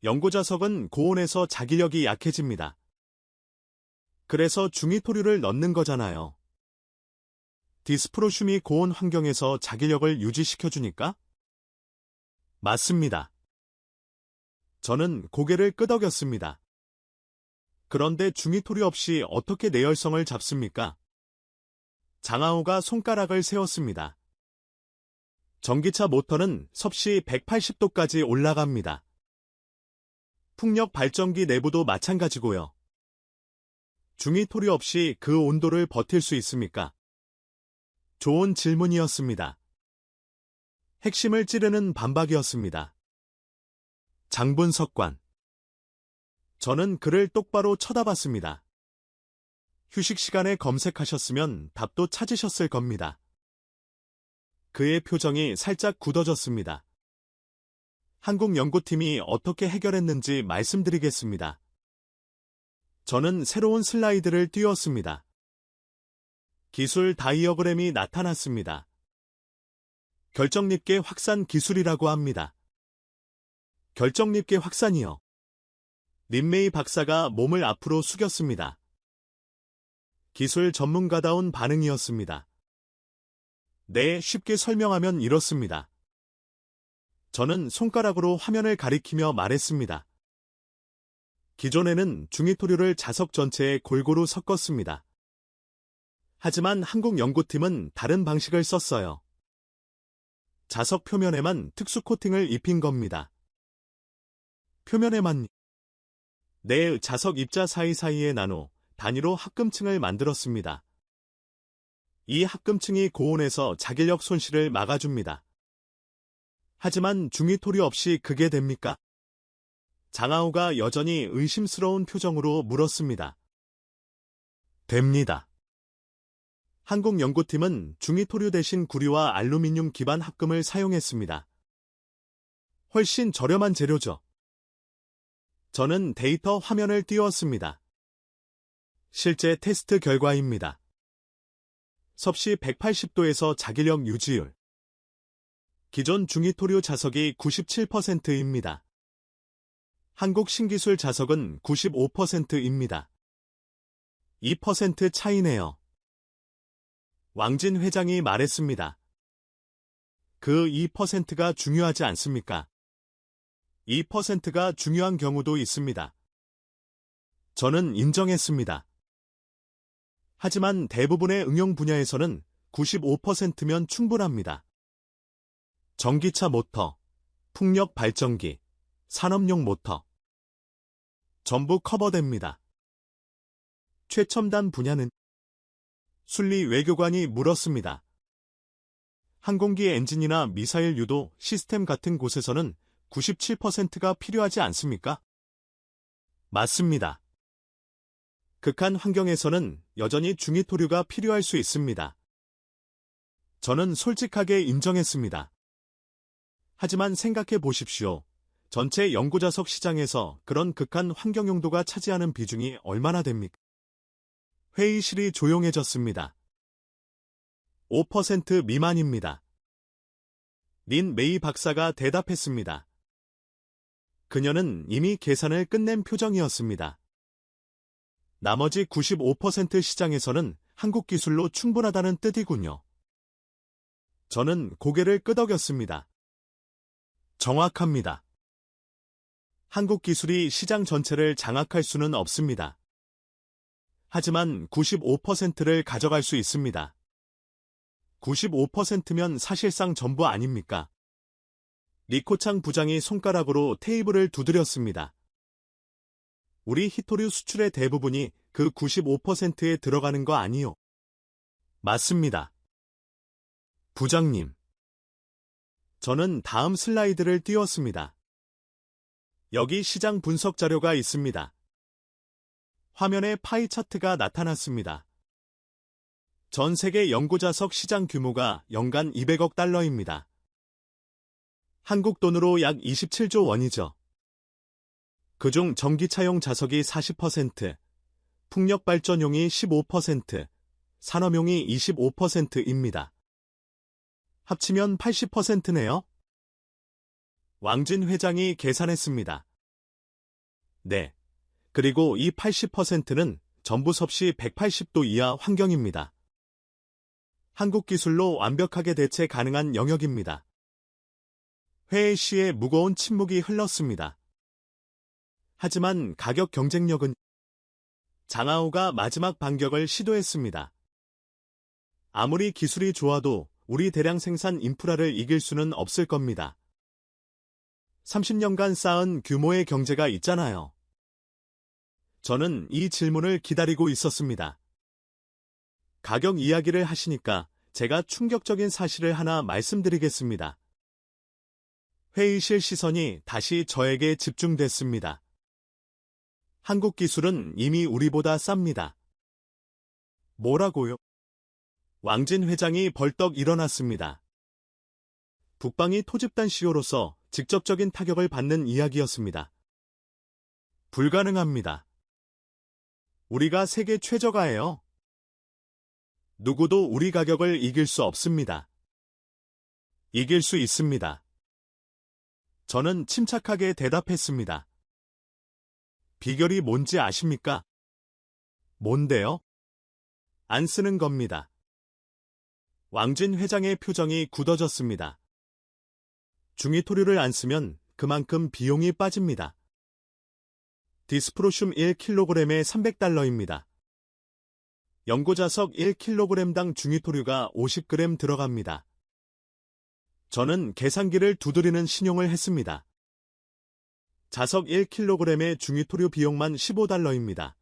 연고자석은 고온에서 자기력이 약해집니다. 그래서 중희토류를 넣는 거잖아요. 디스프로슘이 고온 환경에서 자기력을 유지시켜주니까? 맞습니다. 저는 고개를 끄덕였습니다. 그런데 중희토류 없이 어떻게 내열성을 잡습니까? 장하오가 손가락을 세웠습니다. 전기차 모터는 섭씨 180도까지 올라갑니다. 풍력 발전기 내부도 마찬가지고요. 중희토류 없이 그 온도를 버틸 수 있습니까? 좋은 질문이었습니다. 핵심을 찌르는 반박이었습니다. 장분석관. 저는 그를 똑바로 쳐다봤습니다. 휴식 시간에 검색하셨으면 답도 찾으셨을 겁니다. 그의 표정이 살짝 굳어졌습니다. 한국 연구팀이 어떻게 해결했는지 말씀드리겠습니다. 저는 새로운 슬라이드를 띄웠습니다. 기술 다이어그램이 나타났습니다. 결정립계 확산 기술이라고 합니다. 결정립계 확산이요. 린메이 박사가 몸을 앞으로 숙였습니다. 기술 전문가다운 반응이었습니다. 네, 쉽게 설명하면 이렇습니다. 저는 손가락으로 화면을 가리키며 말했습니다. 기존에는 중희토류를 자석 전체에 골고루 섞었습니다. 하지만 한국 연구팀은 다른 방식을 썼어요. 자석 표면에만 특수 코팅을 입힌 겁니다. 표면에만. 네, 자석 입자 사이사이에 나눠 단위로 합금층을 만들었습니다. 이 합금층이 고온에서 자기력 손실을 막아줍니다. 하지만 중희토류 없이 그게 됩니까? 장하오가 여전히 의심스러운 표정으로 물었습니다. 됩니다. 한국 연구팀은 중희토류 대신 구리와 알루미늄 기반 합금을 사용했습니다. 훨씬 저렴한 재료죠. 저는 데이터 화면을 띄웠습니다. 실제 테스트 결과입니다. 섭씨 180도에서 자기력 유지율. 기존 중희토류 자석이 97%입니다. 한국 신기술 자석은 95%입니다. 2% 차이네요. 왕진 회장이 말했습니다. 그 2%가 중요하지 않습니까? 2%가 중요한 경우도 있습니다. 저는 인정했습니다. 하지만 대부분의 응용 분야에서는 95%면 충분합니다. 전기차 모터, 풍력 발전기, 산업용 모터. 전부 커버됩니다. 최첨단 분야는? 순리 외교관이 물었습니다. 항공기 엔진이나 미사일 유도 시스템 같은 곳에서는 97%가 필요하지 않습니까? 맞습니다. 극한 환경에서는 여전히 중위토류가 필요할 수 있습니다. 저는 솔직하게 인정했습니다. 하지만 생각해 보십시오. 전체 연구자석 시장에서 그런 극한 환경 용도가 차지하는 비중이 얼마나 됩니까? 회의실이 조용해졌습니다. 5% 미만입니다. 린 메이 박사가 대답했습니다. 그녀는 이미 계산을 끝낸 표정이었습니다. 나머지 95% 시장에서는 한국 기술로 충분하다는 뜻이군요. 저는 고개를 끄덕였습니다. 정확합니다. 한국 기술이 시장 전체를 장악할 수는 없습니다. 하지만 95%를 가져갈 수 있습니다. 95%면 사실상 전부 아닙니까? 리코창 부장이 손가락으로 테이블을 두드렸습니다. 우리 히토류 수출의 대부분이 그 95%에 들어가는 거 아니요? 맞습니다. 부장님. 저는 다음 슬라이드를 띄웠습니다. 여기 시장 분석 자료가 있습니다. 화면에 파이 차트가 나타났습니다. 전 세계 연구자석 시장 규모가 연간 200억 달러입니다. 한국 돈으로 약 27조 원이죠. 그중 전기차용 자석이 40%, 풍력발전용이 15%, 산업용이 25%입니다. 합치면 80%네요? 왕진 회장이 계산했습니다. 네. 그리고 이 80%는 전부 섭씨 180도 이하 환경입니다. 한국 기술로 완벽하게 대체 가능한 영역입니다. 회의 시에 무거운 침묵이 흘렀습니다. 하지만 가격 경쟁력은? 장하오가 마지막 반격을 시도했습니다. 아무리 기술이 좋아도 우리 대량 생산 인프라를 이길 수는 없을 겁니다. 30년간 쌓은 규모의 경제가 있잖아요. 저는 이 질문을 기다리고 있었습니다. 가격 이야기를 하시니까 제가 충격적인 사실을 하나 말씀드리겠습니다. 회의실 시선이 다시 저에게 집중됐습니다. 한국 기술은 이미 우리보다 쌉니다. 뭐라고요? 왕진 회장이 벌떡 일어났습니다. 북방이 토집단 CEO로서 직접적인 타격을 받는 이야기였습니다. 불가능합니다. 우리가 세계 최저가예요. 누구도 우리 가격을 이길 수 없습니다. 이길 수 있습니다. 저는 침착하게 대답했습니다. 비결이 뭔지 아십니까? 뭔데요? 안 쓰는 겁니다. 왕진 회장의 표정이 굳어졌습니다. 중위토류를 안 쓰면 그만큼 비용이 빠집니다. 디스프로슘 1kg에 300달러입니다. 연고자석 1kg당 중위토류가 50g 들어갑니다. 저는 계산기를 두드리는 신용을 했습니다. 자석 1kg의 중위토류 비용만 15달러입니다.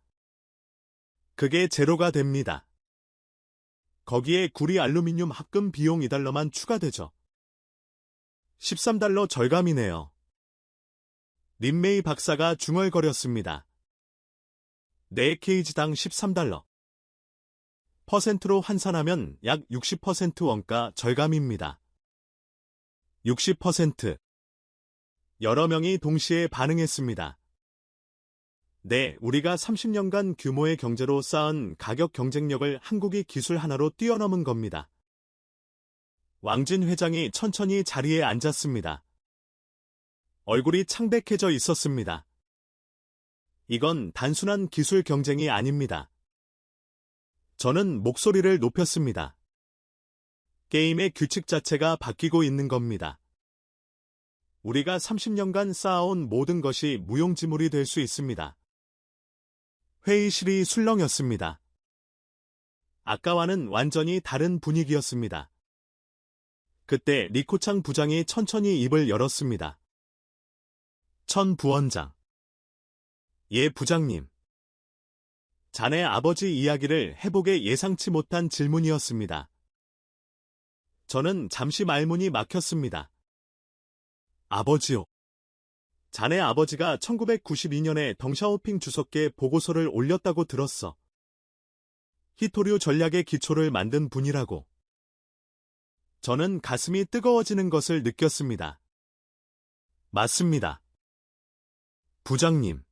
그게 제로가 됩니다. 거기에 구리 알루미늄 합금 비용 2달러만 추가되죠. 13달러 절감이네요. 린메이 박사가 중얼거렸습니다. 4케이지당 13달러. 퍼센트로 환산하면 약 60% 원가 절감입니다. 60%. 여러 명이 동시에 반응했습니다. 네, 우리가 30년간 규모의 경제로 쌓은 가격 경쟁력을 한국이 기술 하나로 뛰어넘은 겁니다. 왕진 회장이 천천히 자리에 앉았습니다. 얼굴이 창백해져 있었습니다. 이건 단순한 기술 경쟁이 아닙니다. 저는 목소리를 높였습니다. 게임의 규칙 자체가 바뀌고 있는 겁니다. 우리가 30년간 쌓아온 모든 것이 무용지물이 될 수 있습니다. 회의실이 술렁였습니다. 아까와는 완전히 다른 분위기였습니다. 그때 리코창 부장이 천천히 입을 열었습니다. 천 부원장. 예, 부장님. 자네 아버지 이야기를 해보게 예상치 못한 질문이었습니다. 저는 잠시 말문이 막혔습니다. 아버지요. 자네 아버지가 1992년에 덩샤오핑 주석계 보고서를 올렸다고 들었어. 히토류 전략의 기초를 만든 분이라고. 저는 가슴이 뜨거워지는 것을 느꼈습니다. 맞습니다. 부장님.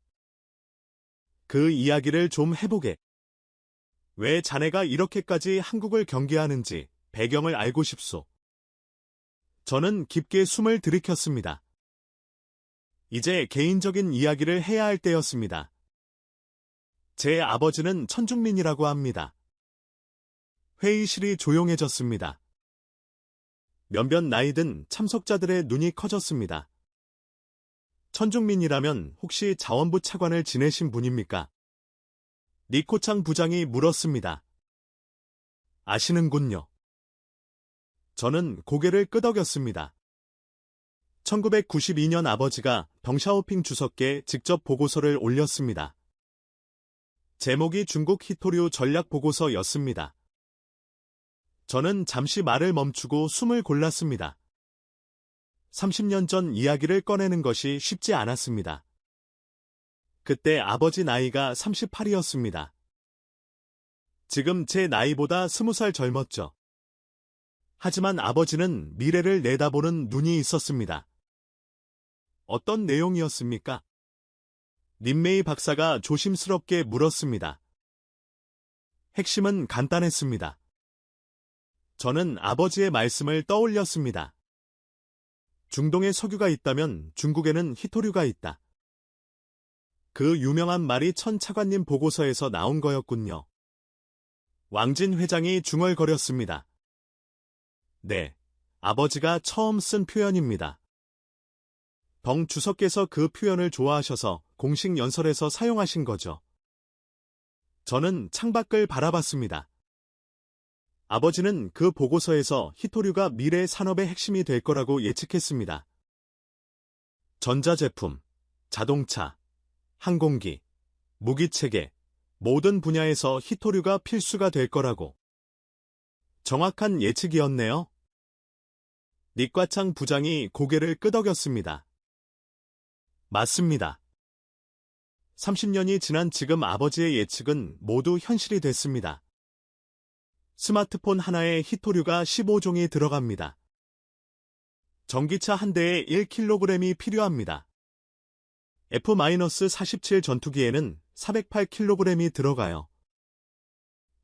그 이야기를 좀 해보게. 왜 자네가 이렇게까지 한국을 경계하는지 배경을 알고 싶소. 저는 깊게 숨을 들이켰습니다. 이제 개인적인 이야기를 해야 할 때였습니다. 제 아버지는 천중민이라고 합니다. 회의실이 조용해졌습니다. 몇몇 나이든 참석자들의 눈이 커졌습니다. 천중민이라면 혹시 자원부 차관을 지내신 분입니까? 리코창 부장이 물었습니다. 아시는군요. 저는 고개를 끄덕였습니다. 1992년 아버지가 덩샤오핑 주석계에 직접 보고서를 올렸습니다. 제목이 중국 히토류 전략 보고서였습니다. 저는 잠시 말을 멈추고 숨을 골랐습니다. 30년 전 이야기를 꺼내는 것이 쉽지 않았습니다. 그때 아버지 나이가 38이었습니다. 지금 제 나이보다 20살 젊었죠. 하지만 아버지는 미래를 내다보는 눈이 있었습니다. 어떤 내용이었습니까? 린메이 박사가 조심스럽게 물었습니다. 핵심은 간단했습니다. 저는 아버지의 말씀을 떠올렸습니다. 중동에 석유가 있다면 중국에는 히토류가 있다. 그 유명한 말이 천 차관님 보고서에서 나온 거였군요. 왕진 회장이 중얼거렸습니다. 네, 아버지가 처음 쓴 표현입니다. 덩 주석께서 그 표현을 좋아하셔서 공식 연설에서 사용하신 거죠. 저는 창밖을 바라봤습니다. 아버지는 그 보고서에서 히토류가 미래 산업의 핵심이 될 거라고 예측했습니다. 전자제품, 자동차, 항공기, 무기체계, 모든 분야에서 히토류가 필수가 될 거라고. 정확한 예측이었네요. 리과창 부장이 고개를 끄덕였습니다. 맞습니다. 30년이 지난 지금 아버지의 예측은 모두 현실이 됐습니다. 스마트폰 하나에 히토류가 15종이 들어갑니다. 전기차 한 대에 1kg이 필요합니다. F-47 전투기에는 408kg이 들어가요.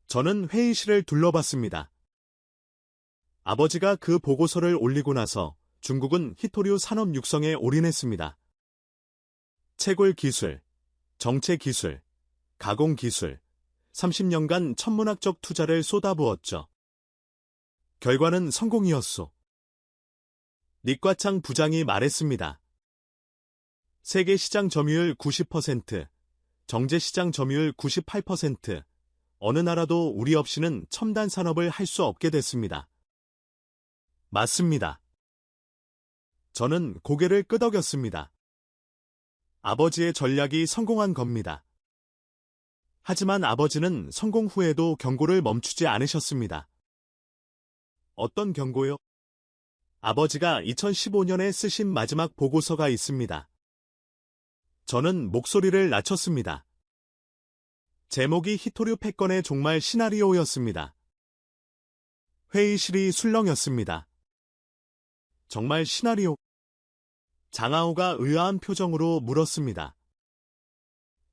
저는 회의실을 둘러봤습니다. 아버지가 그 보고서를 올리고 나서 중국은 히토류 산업 육성에 올인했습니다. 채굴 기술, 정체 기술, 가공 기술, 30년간 천문학적 투자를 쏟아부었죠. 결과는 성공이었소. 리과창 부장이 말했습니다. 세계 시장 점유율 90%, 정제 시장 점유율 98%, 어느 나라도 우리 없이는 첨단 산업을 할 수 없게 됐습니다. 맞습니다. 저는 고개를 끄덕였습니다. 아버지의 전략이 성공한 겁니다. 하지만 아버지는 성공 후에도 경고를 멈추지 않으셨습니다. 어떤 경고요? 아버지가 2015년에 쓰신 마지막 보고서가 있습니다. 저는 목소리를 낮췄습니다. 제목이 히토류 패권의 종말 시나리오였습니다. 회의실이 술렁였습니다. 정말 시나리오? 장하오가 의아한 표정으로 물었습니다.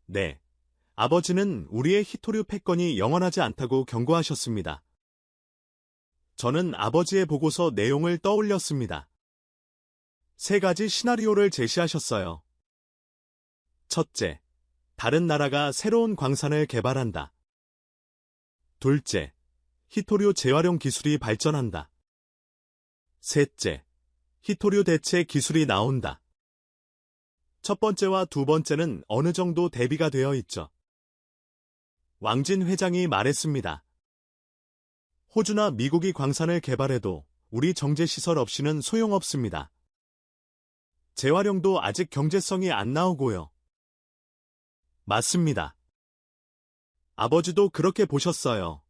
네, 아버지는 우리의 히토류 패권이 영원하지 않다고 경고하셨습니다. 저는 아버지의 보고서 내용을 떠올렸습니다. 3가지 시나리오를 제시하셨어요. 첫째, 다른 나라가 새로운 광산을 개발한다. 둘째, 히토류 재활용 기술이 발전한다. 셋째, 히토류 대체 기술이 나온다. 첫 번째와 두 번째는 어느 정도 대비가 되어 있죠. 왕진 회장이 말했습니다. 호주나 미국이 광산을 개발해도 우리 정제시설 없이는 소용없습니다. 재활용도 아직 경제성이 안 나오고요. 맞습니다. 아버지도 그렇게 보셨어요.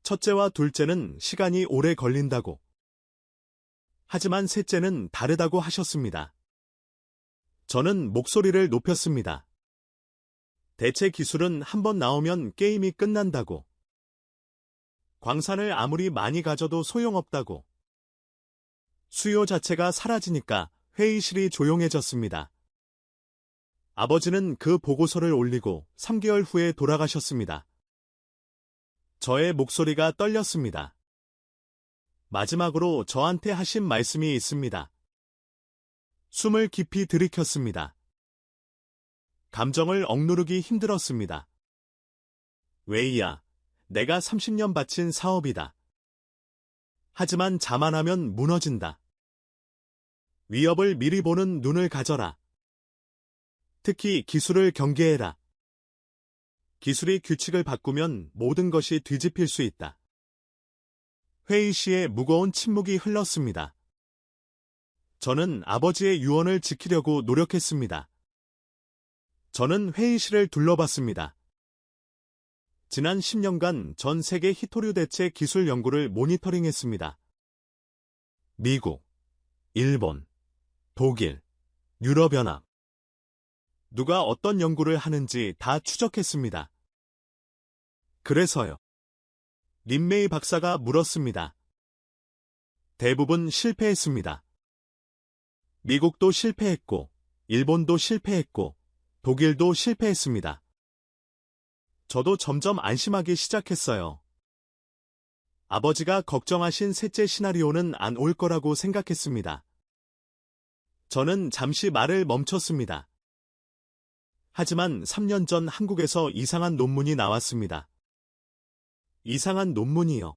첫째와 둘째는 시간이 오래 걸린다고. 하지만 셋째는 다르다고 하셨습니다. 저는 목소리를 높였습니다. 대체 기술은 한번 나오면 게임이 끝난다고. 광산을 아무리 많이 가져도 소용없다고. 수요 자체가 사라지니까 회의실이 조용해졌습니다. 아버지는 그 보고서를 올리고 3개월 후에 돌아가셨습니다. 저의 목소리가 떨렸습니다. 마지막으로 저한테 하신 말씀이 있습니다. 숨을 깊이 들이켰습니다. 감정을 억누르기 힘들었습니다. 웨이야, 내가 30년 바친 사업이다. 하지만 자만하면 무너진다. 위협을 미리 보는 눈을 가져라. 특히 기술을 경계해라. 기술이 규칙을 바꾸면 모든 것이 뒤집힐 수 있다. 회의 시에 무거운 침묵이 흘렀습니다. 저는 아버지의 유언을 지키려고 노력했습니다. 저는 회의실을 둘러봤습니다. 지난 10년간 전 세계 히토류 대체 기술 연구를 모니터링했습니다. 미국, 일본, 독일, 유럽연합. 누가 어떤 연구를 하는지 다 추적했습니다. 그래서요. 린메이 박사가 물었습니다. 대부분 실패했습니다. 미국도 실패했고, 일본도 실패했고, 독일도 실패했습니다. 저도 점점 안심하기 시작했어요. 아버지가 걱정하신 셋째 시나리오는 안 올 거라고 생각했습니다. 저는 잠시 말을 멈췄습니다. 하지만 3년 전 한국에서 이상한 논문이 나왔습니다. 이상한 논문이요.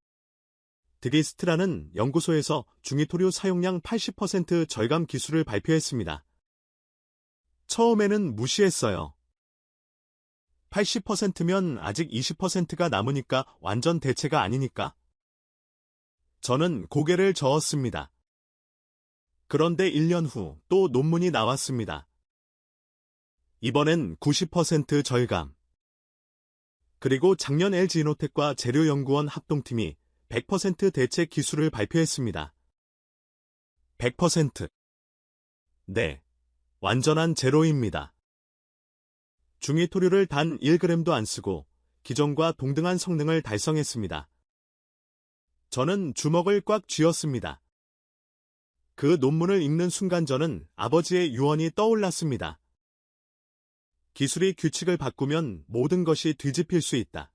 드리스트라는 연구소에서 중히토류 사용량 80% 절감 기술을 발표했습니다. 처음에는 무시했어요. 80%면 아직 20%가 남으니까 완전 대체가 아니니까. 저는 고개를 저었습니다. 그런데 1년 후 또 논문이 나왔습니다. 이번엔 90% 절감. 그리고 작년 LG이노텍과 재료연구원 합동팀이 100% 대체 기술을 발표했습니다. 100%. 네, 완전한 제로입니다. 중히토류를 단 1g도 안 쓰고 기존과 동등한 성능을 달성했습니다. 저는 주먹을 꽉 쥐었습니다. 그 논문을 읽는 순간 저는 아버지의 유언이 떠올랐습니다. 기술이 규칙을 바꾸면 모든 것이 뒤집힐 수 있다.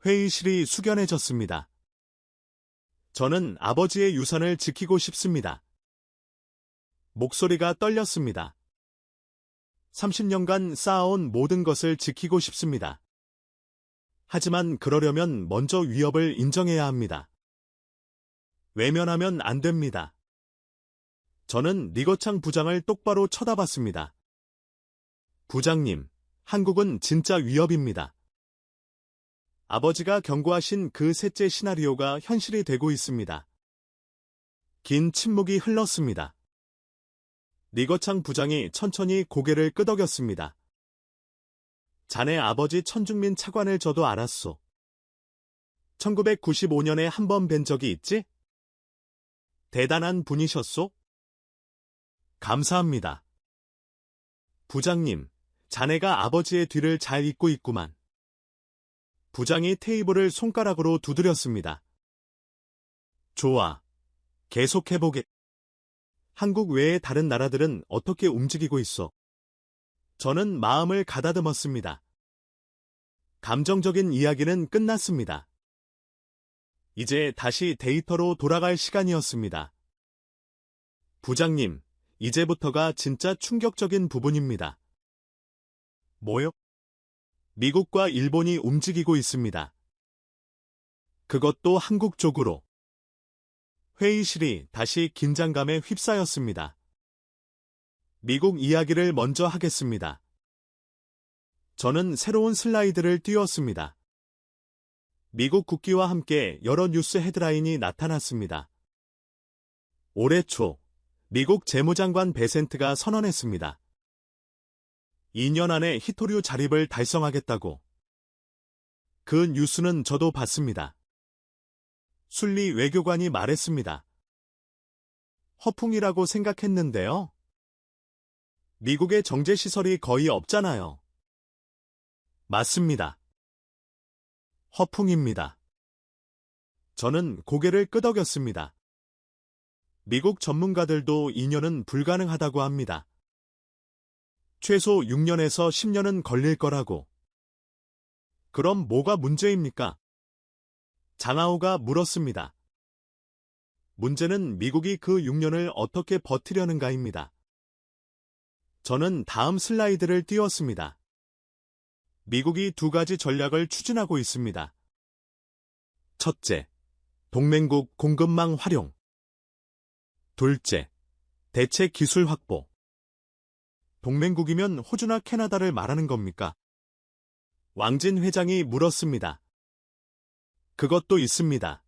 회의실이 숙연해졌습니다. 저는 아버지의 유산을 지키고 싶습니다. 목소리가 떨렸습니다. 30년간 쌓아온 모든 것을 지키고 싶습니다. 하지만 그러려면 먼저 위협을 인정해야 합니다. 외면하면 안 됩니다. 저는 리거창 부장을 똑바로 쳐다봤습니다. 부장님, 한국은 진짜 위협입니다. 아버지가 경고하신 그 셋째 시나리오가 현실이 되고 있습니다. 긴 침묵이 흘렀습니다. 리거창 부장이 천천히 고개를 끄덕였습니다. 자네 아버지 천중민 차관을 저도 알았소. 1995년에 한 번 뵌 적이 있지? 대단한 분이셨소? 감사합니다. 부장님, 자네가 아버지의 뒤를 잘 잇고 있구만. 부장이 테이블을 손가락으로 두드렸습니다. 좋아. 계속해보게. 한국 외의 다른 나라들은 어떻게 움직이고 있어? 저는 마음을 가다듬었습니다. 감정적인 이야기는 끝났습니다. 이제 다시 데이터로 돌아갈 시간이었습니다. 부장님, 이제부터가 진짜 충격적인 부분입니다. 뭐요? 미국과 일본이 움직이고 있습니다. 그것도 한국 쪽으로. 회의실이 다시 긴장감에 휩싸였습니다. 미국 이야기를 먼저 하겠습니다. 저는 새로운 슬라이드를 띄웠습니다. 미국 국기와 함께 여러 뉴스 헤드라인이 나타났습니다. 올해 초, 미국 재무장관 베센트가 선언했습니다. 2년 안에 히토류 자립을 달성하겠다고. 그 뉴스는 저도 봤습니다. 술리 외교관이 말했습니다. 허풍이라고 생각했는데요. 미국의 정제시설이 거의 없잖아요. 맞습니다. 허풍입니다. 저는 고개를 끄덕였습니다. 미국 전문가들도 2년은 불가능하다고 합니다. 최소 6년에서 10년은 걸릴 거라고. 그럼 뭐가 문제입니까? 장하오가 물었습니다. 문제는 미국이 그 6년을 어떻게 버티려는가입니다. 저는 다음 슬라이드를 띄웠습니다. 미국이 두 가지 전략을 추진하고 있습니다. 첫째, 동맹국 공급망 활용. 둘째, 대체 기술 확보. 동맹국이면 호주나 캐나다를 말하는 겁니까? 왕진 회장이 물었습니다. 그것도 있습니다.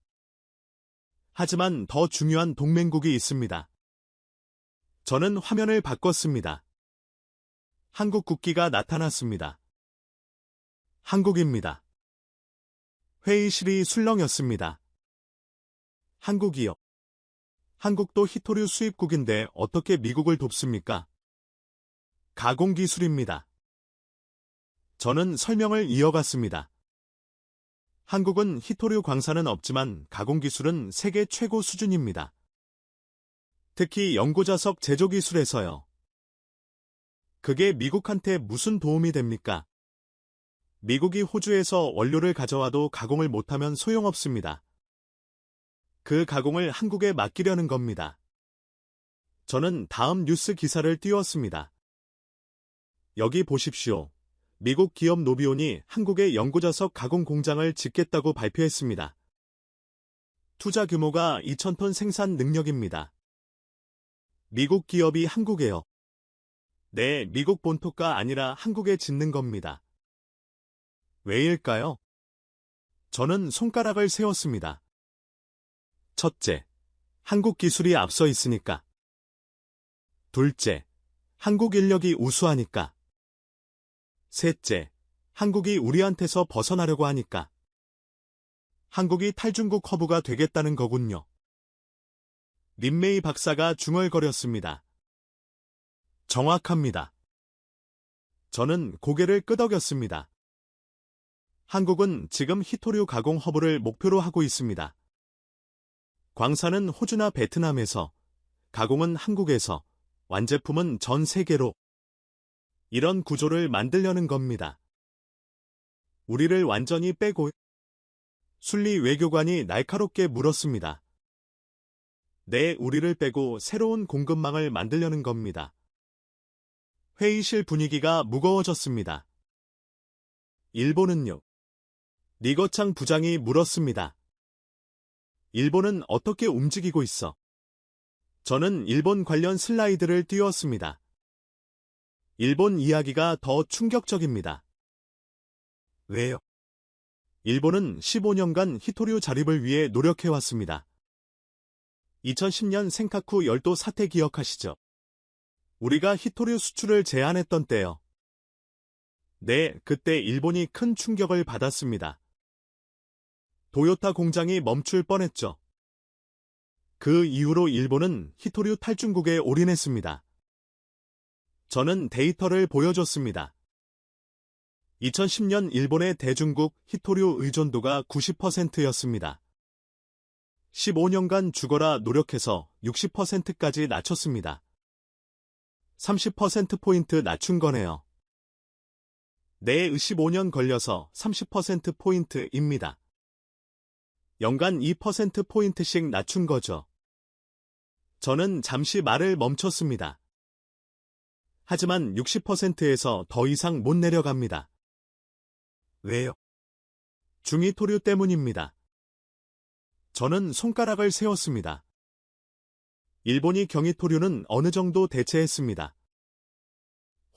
하지만 더 중요한 동맹국이 있습니다. 저는 화면을 바꿨습니다. 한국 국기가 나타났습니다. 한국입니다. 회의실이 술렁였습니다. 한국이요. 한국도 히토류 수입국인데 어떻게 미국을 돕습니까? 가공기술입니다. 저는 설명을 이어갔습니다. 한국은 히토류 광산은 없지만 가공기술은 세계 최고 수준입니다. 특히 연고자석 제조기술에서요. 그게 미국한테 무슨 도움이 됩니까? 미국이 호주에서 원료를 가져와도 가공을 못하면 소용없습니다. 그 가공을 한국에 맡기려는 겁니다. 저는 다음 뉴스 기사를 띄웠습니다. 여기 보십시오. 미국 기업 노비온이 한국의 연고자석 가공 공장을 짓겠다고 발표했습니다. 투자 규모가 2,000톤 생산 능력입니다. 미국 기업이 한국에요. 네, 미국 본토가 아니라 한국에 짓는 겁니다. 왜일까요? 저는 손가락을 세웠습니다. 첫째, 한국 기술이 앞서 있으니까. 둘째, 한국 인력이 우수하니까. 셋째, 한국이 우리한테서 벗어나려고 하니까. 한국이 탈중국 허브가 되겠다는 거군요. 린메이 박사가 중얼거렸습니다. 정확합니다. 저는 고개를 끄덕였습니다. 한국은 지금 히토류 가공 허브를 목표로 하고 있습니다. 광산은 호주나 베트남에서, 가공은 한국에서, 완제품은 전 세계로. 이런 구조를 만들려는 겁니다. 우리를 완전히 빼고. 술리 외교관이 날카롭게 물었습니다. 네, 우리를 빼고 새로운 공급망을 만들려는 겁니다. 회의실 분위기가 무거워졌습니다. 일본은요? 리거창 부장이 물었습니다. 일본은 어떻게 움직이고 있어? 저는 일본 관련 슬라이드를 띄웠습니다. 일본 이야기가 더 충격적입니다. 왜요? 일본은 15년간 히토류 자립을 위해 노력해왔습니다. 2010년 센카쿠 열도 사태 기억하시죠? 우리가 히토류 수출을 제한했던 때요. 네, 그때 일본이 큰 충격을 받았습니다. 도요타 공장이 멈출 뻔했죠. 그 이후로 일본은 히토류 탈중국에 올인했습니다. 저는 데이터를 보여줬습니다. 2010년 일본의 대중국 히토류 의존도가 90%였습니다. 15년간 죽어라 노력해서 60%까지 낮췄습니다. 30%포인트 낮춘 거네요. 네, 15년 걸려서 30%포인트입니다. 연간 2%포인트씩 낮춘 거죠. 저는 잠시 말을 멈췄습니다. 하지만 60%에서 더 이상 못 내려갑니다. 왜요? 중히토류 때문입니다. 저는 손가락을 세웠습니다. 일본이 경이토류는 어느 정도 대체했습니다.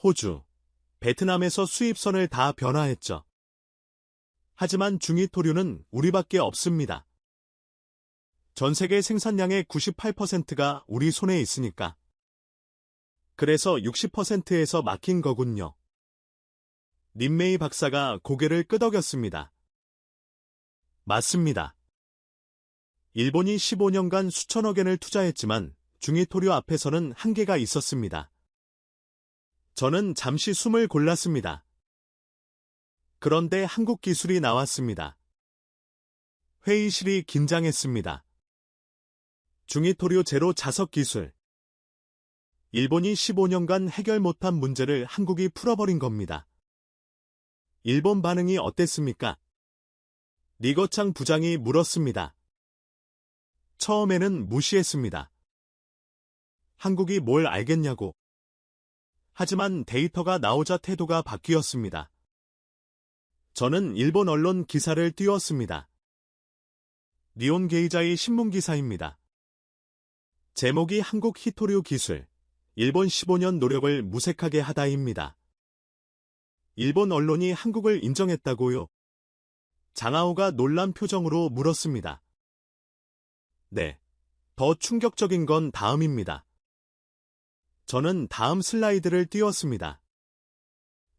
호주, 베트남에서 수입선을 다 변화했죠. 하지만 중이토류는 우리밖에 없습니다. 전 세계 생산량의 98%가 우리 손에 있으니까. 그래서 60%에서 막힌 거군요. 린메이 박사가 고개를 끄덕였습니다. 맞습니다. 일본이 15년간 수천억 엔을 투자했지만 중이토류 앞에서는 한계가 있었습니다. 저는 잠시 숨을 골랐습니다. 그런데 한국 기술이 나왔습니다. 회의실이 긴장했습니다. 중이토류 제로 자석 기술. 일본이 15년간 해결 못한 문제를 한국이 풀어버린 겁니다. 일본 반응이 어땠습니까? 리거창 부장이 물었습니다. 처음에는 무시했습니다. 한국이 뭘 알겠냐고. 하지만 데이터가 나오자 태도가 바뀌었습니다. 저는 일본 언론 기사를 띄웠습니다. 니온 게이자의 신문 기사입니다. 제목이 한국 히토류 기술, 일본 15년 노력을 무색하게 하다입니다. 일본 언론이 한국을 인정했다고요? 장하오가 놀란 표정으로 물었습니다. 네, 더 충격적인 건 다음입니다. 저는 다음 슬라이드를 띄웠습니다.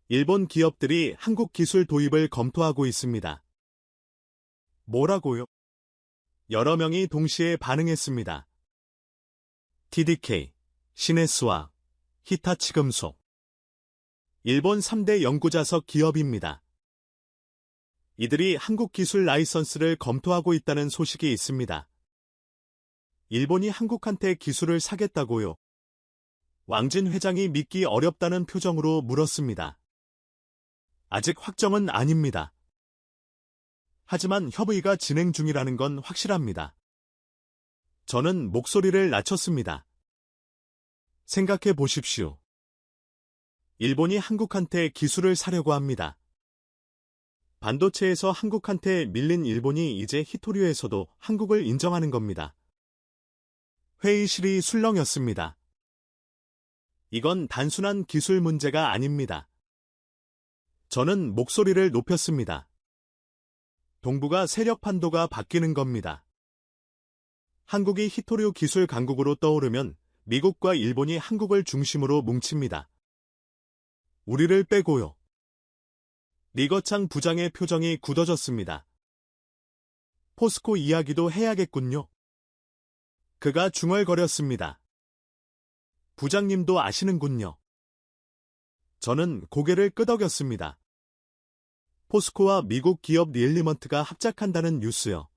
일본 기업들이 한국 기술 도입을 검토하고 있습니다. 뭐라고요? 여러 명이 동시에 반응했습니다. TDK, 시네스와 히타치 금속. 일본 3대 연구자석 기업입니다. 이들이 한국 기술 라이선스를 검토하고 있다는 소식이 있습니다. 일본이 한국한테 기술을 사겠다고요? 왕진 회장이 믿기 어렵다는 표정으로 물었습니다. 아직 확정은 아닙니다. 하지만 협의가 진행 중이라는 건 확실합니다. 저는 목소리를 낮췄습니다. 생각해 보십시오. 일본이 한국한테 기술을 사려고 합니다. 반도체에서 한국한테 밀린 일본이 이제 히토류에서도 한국을 인정하는 겁니다. 회의실이 술렁였습니다. 이건 단순한 기술 문제가 아닙니다. 저는 목소리를 높였습니다. 동북아 세력 판도가 바뀌는 겁니다. 한국이 히토류 기술 강국으로 떠오르면 미국과 일본이 한국을 중심으로 뭉칩니다. 우리를 빼고요. 리거창 부장의 표정이 굳어졌습니다. 포스코 이야기도 해야겠군요. 그가 중얼거렸습니다. 부장님도 아시는군요. 저는 고개를 끄덕였습니다. 포스코와 미국 기업 리엘리먼트가 합작한다는 뉴스요.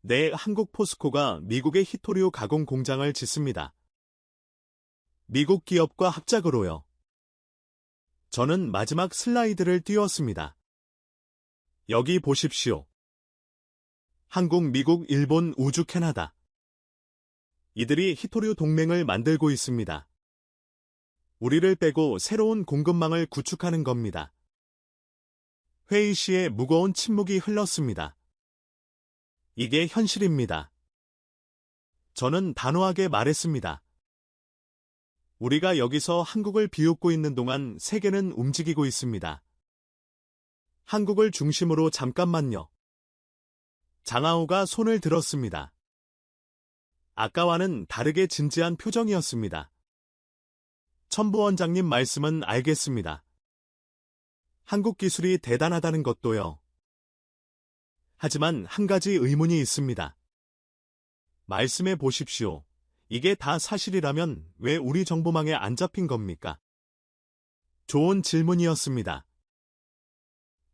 네, 한국 포스코가 미국의 히토류 가공 공장을 짓습니다. 미국 기업과 합작으로요. 저는 마지막 슬라이드를 띄웠습니다. 여기 보십시오. 한국, 미국, 일본, 우주, 캐나다. 이들이 히토류 동맹을 만들고 있습니다. 우리를 빼고 새로운 공급망을 구축하는 겁니다. 회의 시에 무거운 침묵이 흘렀습니다. 이게 현실입니다. 저는 단호하게 말했습니다. 우리가 여기서 한국을 비웃고 있는 동안 세계는 움직이고 있습니다. 한국을 중심으로 잠깐만요. 장하오가 손을 들었습니다. 아까와는 다르게 진지한 표정이었습니다. 첨부원장님 말씀은 알겠습니다. 한국 기술이 대단하다는 것도요. 하지만 한 가지 의문이 있습니다. 말씀해 보십시오. 이게 다 사실이라면 왜 우리 정보망에 안 잡힌 겁니까? 좋은 질문이었습니다.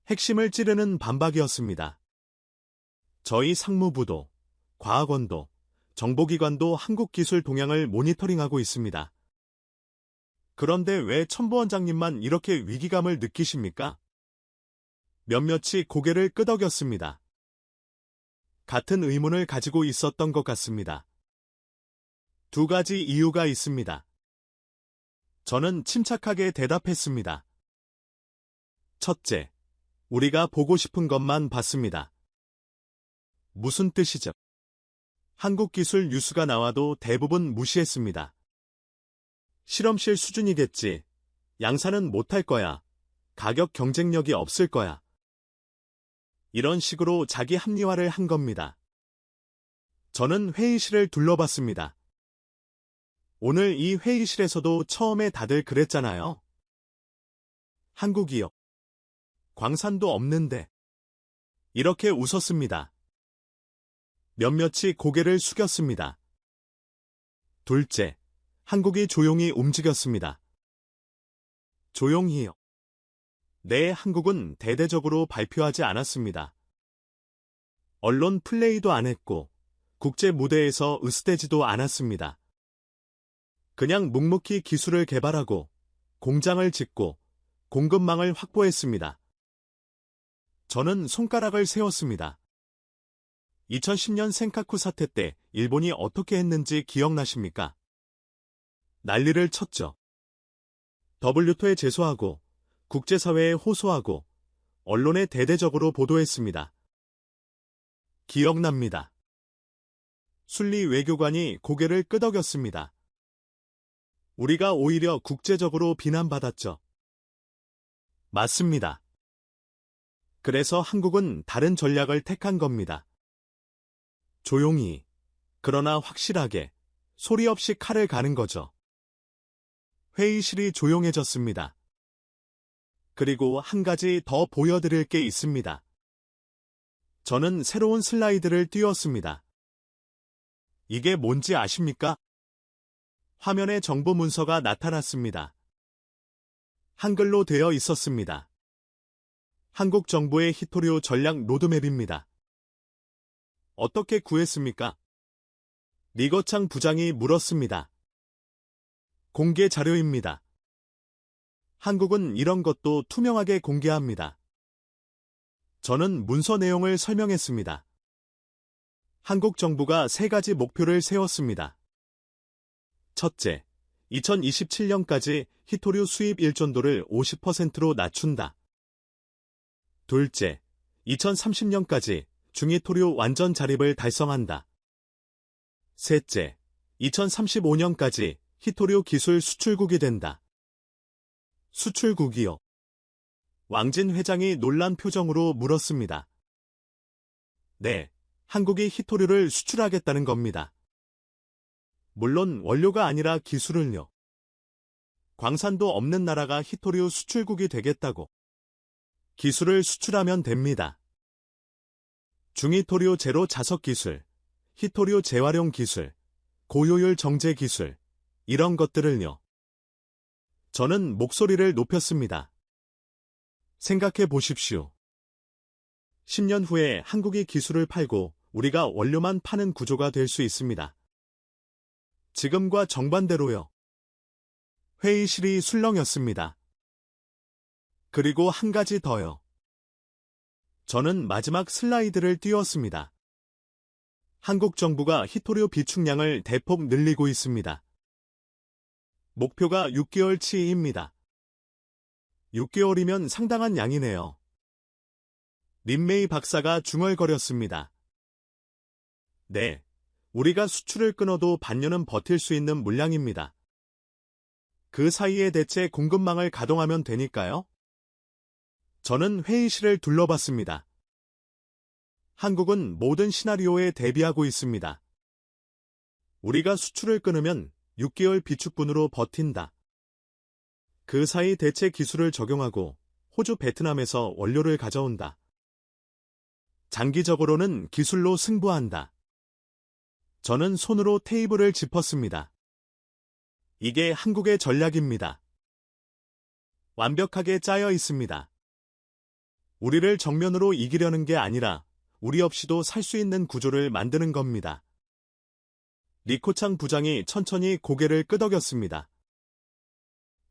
핵심을 찌르는 반박이었습니다. 저희 상무부도, 과학원도, 정보기관도 한국 기술 동향을 모니터링하고 있습니다. 그런데 왜 첨부원장님만 이렇게 위기감을 느끼십니까? 몇몇이 고개를 끄덕였습니다. 같은 의문을 가지고 있었던 것 같습니다. 두 가지 이유가 있습니다. 저는 침착하게 대답했습니다. 첫째, 우리가 보고 싶은 것만 봤습니다. 무슨 뜻이죠? 한국 기술 뉴스가 나와도 대부분 무시했습니다. 실험실 수준이겠지. 양산은 못할 거야. 가격 경쟁력이 없을 거야. 이런 식으로 자기 합리화를 한 겁니다. 저는 회의실을 둘러봤습니다. 오늘 이 회의실에서도 처음에 다들 그랬잖아요. 한국이요. 광산도 없는데. 이렇게 웃었습니다. 몇몇이 고개를 숙였습니다. 둘째, 한국이 조용히 움직였습니다. 조용히요. 네, 한국은 대대적으로 발표하지 않았습니다. 언론 플레이도 안 했고, 국제 무대에서 으스대지도 않았습니다. 그냥 묵묵히 기술을 개발하고, 공장을 짓고, 공급망을 확보했습니다. 저는 손가락을 세웠습니다. 2010년 센카쿠 사태 때 일본이 어떻게 했는지 기억나십니까? 난리를 쳤죠. WTO에 제소하고 국제사회에 호소하고 언론에 대대적으로 보도했습니다. 기억납니다. 순리 외교관이 고개를 끄덕였습니다. 우리가 오히려 국제적으로 비난받았죠. 맞습니다. 그래서 한국은 다른 전략을 택한 겁니다. 조용히, 그러나 확실하게, 소리 없이 칼을 가는 거죠. 회의실이 조용해졌습니다. 그리고 한 가지 더 보여드릴 게 있습니다. 저는 새로운 슬라이드를 띄웠습니다. 이게 뭔지 아십니까? 화면에 정보 문서가 나타났습니다. 한글로 되어 있었습니다. 한국 정부의 히토류 전략 로드맵입니다. 어떻게 구했습니까? 리거창 부장이 물었습니다. 공개 자료입니다. 한국은 이런 것도 투명하게 공개합니다. 저는 문서 내용을 설명했습니다. 한국 정부가 3가지 목표를 세웠습니다. 첫째, 2027년까지 히토류 수입 일존도를 50%로 낮춘다. 둘째, 2030년까지 중히토류 완전 자립을 달성한다. 셋째, 2035년까지 히토류 기술 수출국이 된다. 수출국이요? 왕진 회장이 놀란 표정으로 물었습니다. 네, 한국이 히토류를 수출하겠다는 겁니다. 물론 원료가 아니라 기술을요. 광산도 없는 나라가 히토류 수출국이 되겠다고. 기술을 수출하면 됩니다. 중히토류 제로 자석 기술, 히토류 재활용 기술, 고효율 정제 기술, 이런 것들을요. 저는 목소리를 높였습니다. 생각해 보십시오. 10년 후에 한국이 기술을 팔고 우리가 원료만 파는 구조가 될 수 있습니다. 지금과 정반대로요. 회의실이 술렁였습니다. 그리고 한 가지 더요. 저는 마지막 슬라이드를 띄웠습니다. 한국 정부가 히토류 비축량을 대폭 늘리고 있습니다. 목표가 6개월치입니다. 6개월이면 상당한 양이네요. 린메이 박사가 중얼거렸습니다. 네, 우리가 수출을 끊어도 반년은 버틸 수 있는 물량입니다. 그 사이에 대체 공급망을 가동하면 되니까요. 저는 회의실을 둘러봤습니다. 한국은 모든 시나리오에 대비하고 있습니다. 우리가 수출을 끊으면 6개월 비축분으로 버틴다. 그 사이 대체 기술을 적용하고 호주, 베트남에서 원료를 가져온다. 장기적으로는 기술로 승부한다. 저는 손으로 테이블을 짚었습니다. 이게 한국의 전략입니다. 완벽하게 짜여 있습니다. 우리를 정면으로 이기려는 게 아니라 우리 없이도 살 수 있는 구조를 만드는 겁니다. 리코창 부장이 천천히 고개를 끄덕였습니다.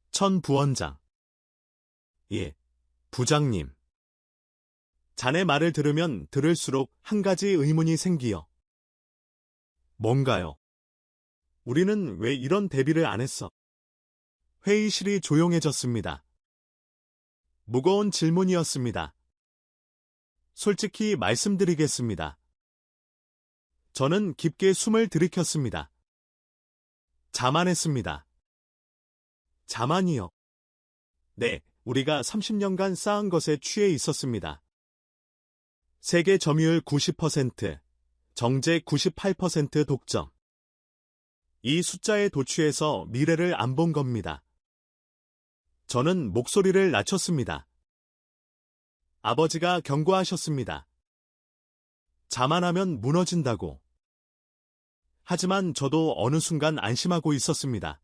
천 부원장. 예, 부장님. 자네 말을 들으면 들을수록 한 가지 의문이 생기요. 뭔가요? 우리는 왜 이런 대비를 안 했어? 회의실이 조용해졌습니다. 무거운 질문이었습니다. 솔직히 말씀드리겠습니다. 저는 깊게 숨을 들이켰습니다. 자만했습니다. 자만이요. 네, 우리가 30년간 쌓은 것에 취해 있었습니다. 세계 점유율 90%, 정제 98% 독점. 이 숫자에 도취해서 미래를 안 본 겁니다. 저는 목소리를 낮췄습니다. 아버지가 경고하셨습니다. 자만하면 무너진다고. 하지만 저도 어느 순간 안심하고 있었습니다.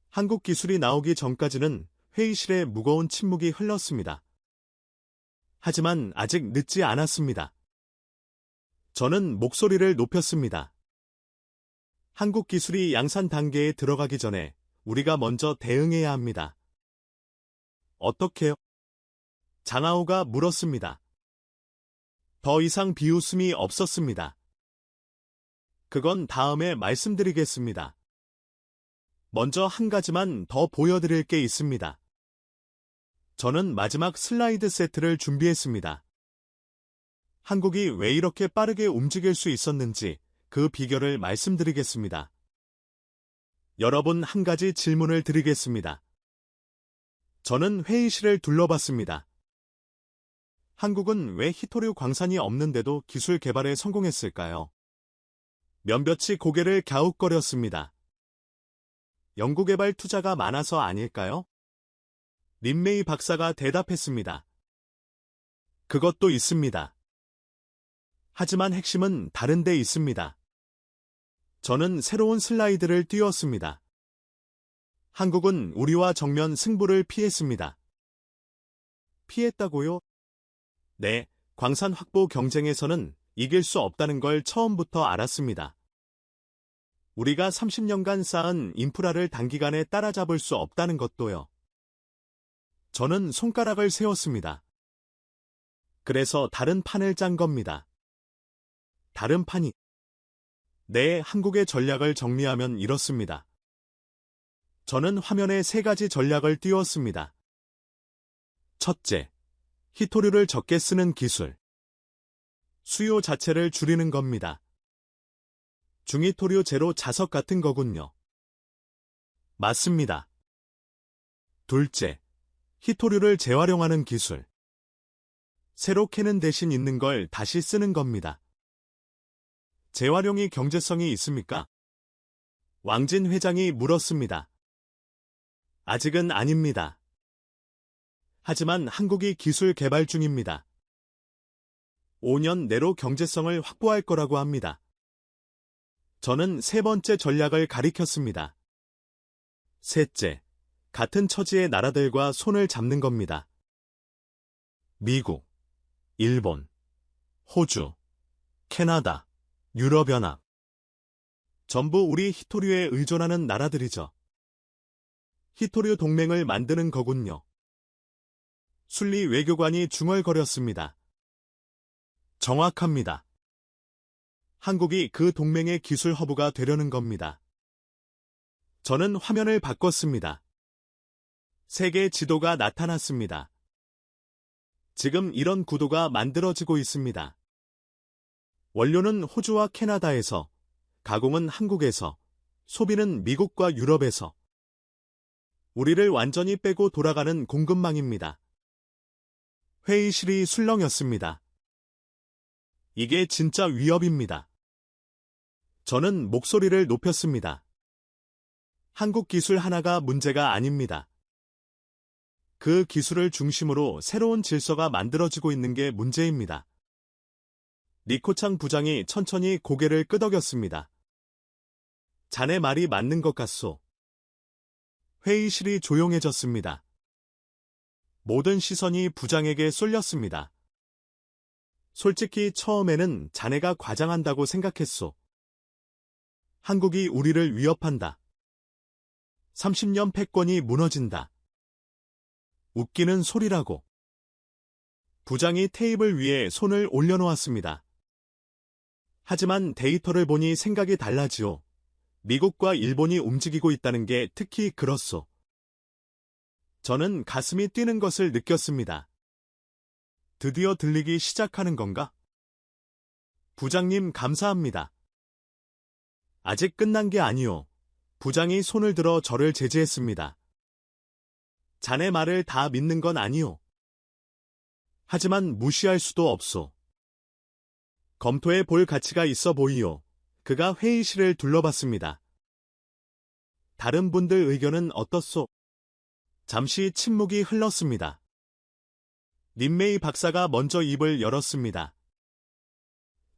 한국 기술이 나오기 전까지는 회의실에 무거운 침묵이 흘렀습니다. 하지만 아직 늦지 않았습니다. 저는 목소리를 높였습니다. 한국 기술이 양산 단계에 들어가기 전에 우리가 먼저 대응해야 합니다. 어떻게요? 장하오가 물었습니다. 더 이상 비웃음이 없었습니다. 그건 다음에 말씀드리겠습니다. 먼저 한 가지만 더 보여드릴 게 있습니다. 저는 마지막 슬라이드 세트를 준비했습니다. 한국이 왜 이렇게 빠르게 움직일 수 있었는지 그 비결을 말씀드리겠습니다. 여러분, 한 가지 질문을 드리겠습니다. 저는 회의실을 둘러봤습니다. 한국은 왜 히토류 광산이 없는데도 기술 개발에 성공했을까요? 몇몇이 고개를 갸웃거렸습니다. 연구개발 투자가 많아서 아닐까요? 린메이 박사가 대답했습니다. 그것도 있습니다. 하지만 핵심은 다른 데 있습니다. 저는 새로운 슬라이드를 띄웠습니다. 한국은 우리와 정면 승부를 피했습니다. 피했다고요? 네, 광산 확보 경쟁에서는 이길 수 없다는 걸 처음부터 알았습니다. 우리가 30년간 쌓은 인프라를 단기간에 따라잡을 수 없다는 것도요. 저는 손가락을 세웠습니다. 그래서 다른 판을 짠 겁니다. 다른 판이. 네, 한국의 전략을 정리하면 이렇습니다. 저는 화면에 세 가지 전략을 띄웠습니다. 첫째, 히토류를 적게 쓰는 기술. 수요 자체를 줄이는 겁니다. 중히토류 제로 자석 같은 거군요. 맞습니다. 둘째, 히토류를 재활용하는 기술. 새로 캐는 대신 있는 걸 다시 쓰는 겁니다. 재활용이 경제성이 있습니까? 왕진 회장이 물었습니다. 아직은 아닙니다. 하지만 한국이 기술 개발 중입니다. 5년 내로 경제성을 확보할 거라고 합니다. 저는 세 번째 전략을 가리켰습니다. 셋째, 같은 처지의 나라들과 손을 잡는 겁니다. 미국, 일본, 호주, 캐나다, 유럽연합. 전부 우리 히토류에 의존하는 나라들이죠. 히토류 동맹을 만드는 거군요. 순리 외교관이 중얼거렸습니다. 정확합니다. 한국이 그 동맹의 기술 허브가 되려는 겁니다. 저는 화면을 바꿨습니다. 세계 지도가 나타났습니다. 지금 이런 구도가 만들어지고 있습니다. 원료는 호주와 캐나다에서, 가공은 한국에서, 소비는 미국과 유럽에서. 우리를 완전히 빼고 돌아가는 공급망입니다. 회의실이 술렁였습니다. 이게 진짜 위협입니다. 저는 목소리를 높였습니다. 한국 기술 하나가 문제가 아닙니다. 그 기술을 중심으로 새로운 질서가 만들어지고 있는 게 문제입니다. 리코창 부장이 천천히 고개를 끄덕였습니다. 자네 말이 맞는 것 같소. 회의실이 조용해졌습니다. 모든 시선이 부장에게 쏠렸습니다. 솔직히 처음에는 자네가 과장한다고 생각했소. 한국이 우리를 위협한다. 30년 패권이 무너진다. 웃기는 소리라고. 부장이 테이블 위에 손을 올려놓았습니다. 하지만 데이터를 보니 생각이 달라지오. 미국과 일본이 움직이고 있다는 게 특히 그렇소. 저는 가슴이 뛰는 것을 느꼈습니다. 드디어 들리기 시작하는 건가? 부장님 감사합니다. 아직 끝난 게 아니오. 부장이 손을 들어 저를 제지했습니다. 자네 말을 다 믿는 건 아니오. 하지만 무시할 수도 없소. 검토해 볼 가치가 있어 보이오. 그가 회의실을 둘러봤습니다. 다른 분들 의견은 어떻소? 잠시 침묵이 흘렀습니다. 린메이 박사가 먼저 입을 열었습니다.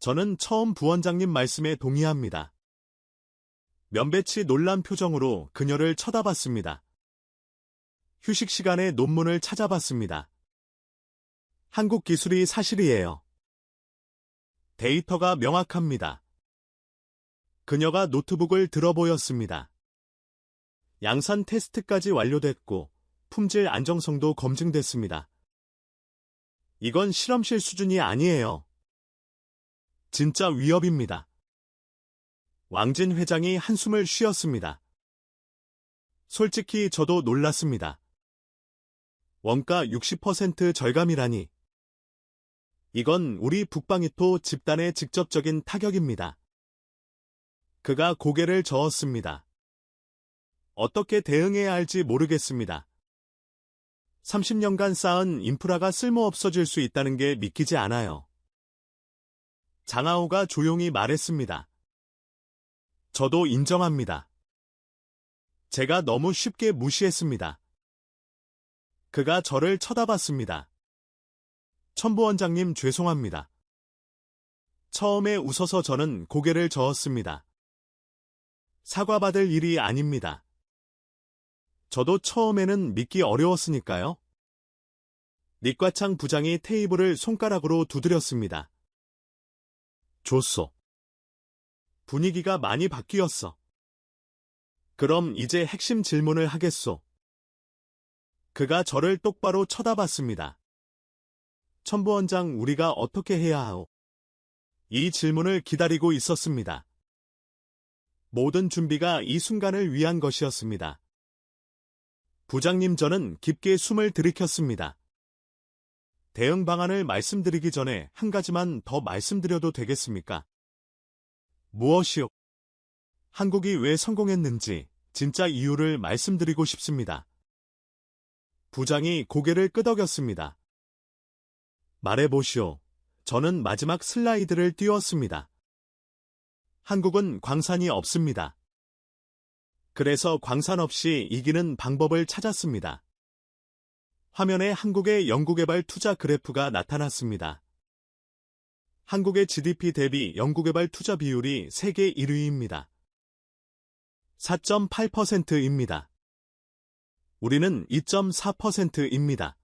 저는 처음 부원장님 말씀에 동의합니다. 면배치 놀란 표정으로 그녀를 쳐다봤습니다. 휴식 시간에 논문을 찾아봤습니다. 한국 기술이 사실이에요. 데이터가 명확합니다. 그녀가 노트북을 들어 보였습니다. 양산 테스트까지 완료됐고 품질 안정성도 검증됐습니다. 이건 실험실 수준이 아니에요. 진짜 위협입니다. 왕진 회장이 한숨을 쉬었습니다. 솔직히 저도 놀랐습니다. 원가 60% 절감이라니. 이건 우리 북방이토 집단의 직접적인 타격입니다. 그가 고개를 저었습니다. 어떻게 대응해야 할지 모르겠습니다. 30년간 쌓은 인프라가 쓸모없어질 수 있다는 게 믿기지 않아요. 장하오가 조용히 말했습니다. 저도 인정합니다. 제가 너무 쉽게 무시했습니다. 그가 저를 쳐다봤습니다. 첨부원장님 죄송합니다. 처음에 웃어서 저는 고개를 저었습니다. 사과받을 일이 아닙니다. 저도 처음에는 믿기 어려웠으니까요. 니과창 부장이 테이블을 손가락으로 두드렸습니다. 좋소. 분위기가 많이 바뀌었어. 그럼 이제 핵심 질문을 하겠소. 그가 저를 똑바로 쳐다봤습니다. 첨부원장, 우리가 어떻게 해야 하오? 이 질문을 기다리고 있었습니다. 모든 준비가 이 순간을 위한 것이었습니다. 부장님, 저는 깊게 숨을 들이켰습니다. 대응 방안을 말씀드리기 전에 한 가지만 더 말씀드려도 되겠습니까? 무엇이요? 한국이 왜 성공했는지 진짜 이유를 말씀드리고 싶습니다. 부장이 고개를 끄덕였습니다. 말해보시오. 저는 마지막 슬라이드를 띄웠습니다. 한국은 광산이 없습니다. 그래서 광산 없이 이기는 방법을 찾았습니다. 화면에 한국의 연구개발 투자 그래프가 나타났습니다. 한국의 GDP 대비 연구개발 투자 비율이 세계 1위입니다. 4.8%입니다. 우리는 2.4%입니다.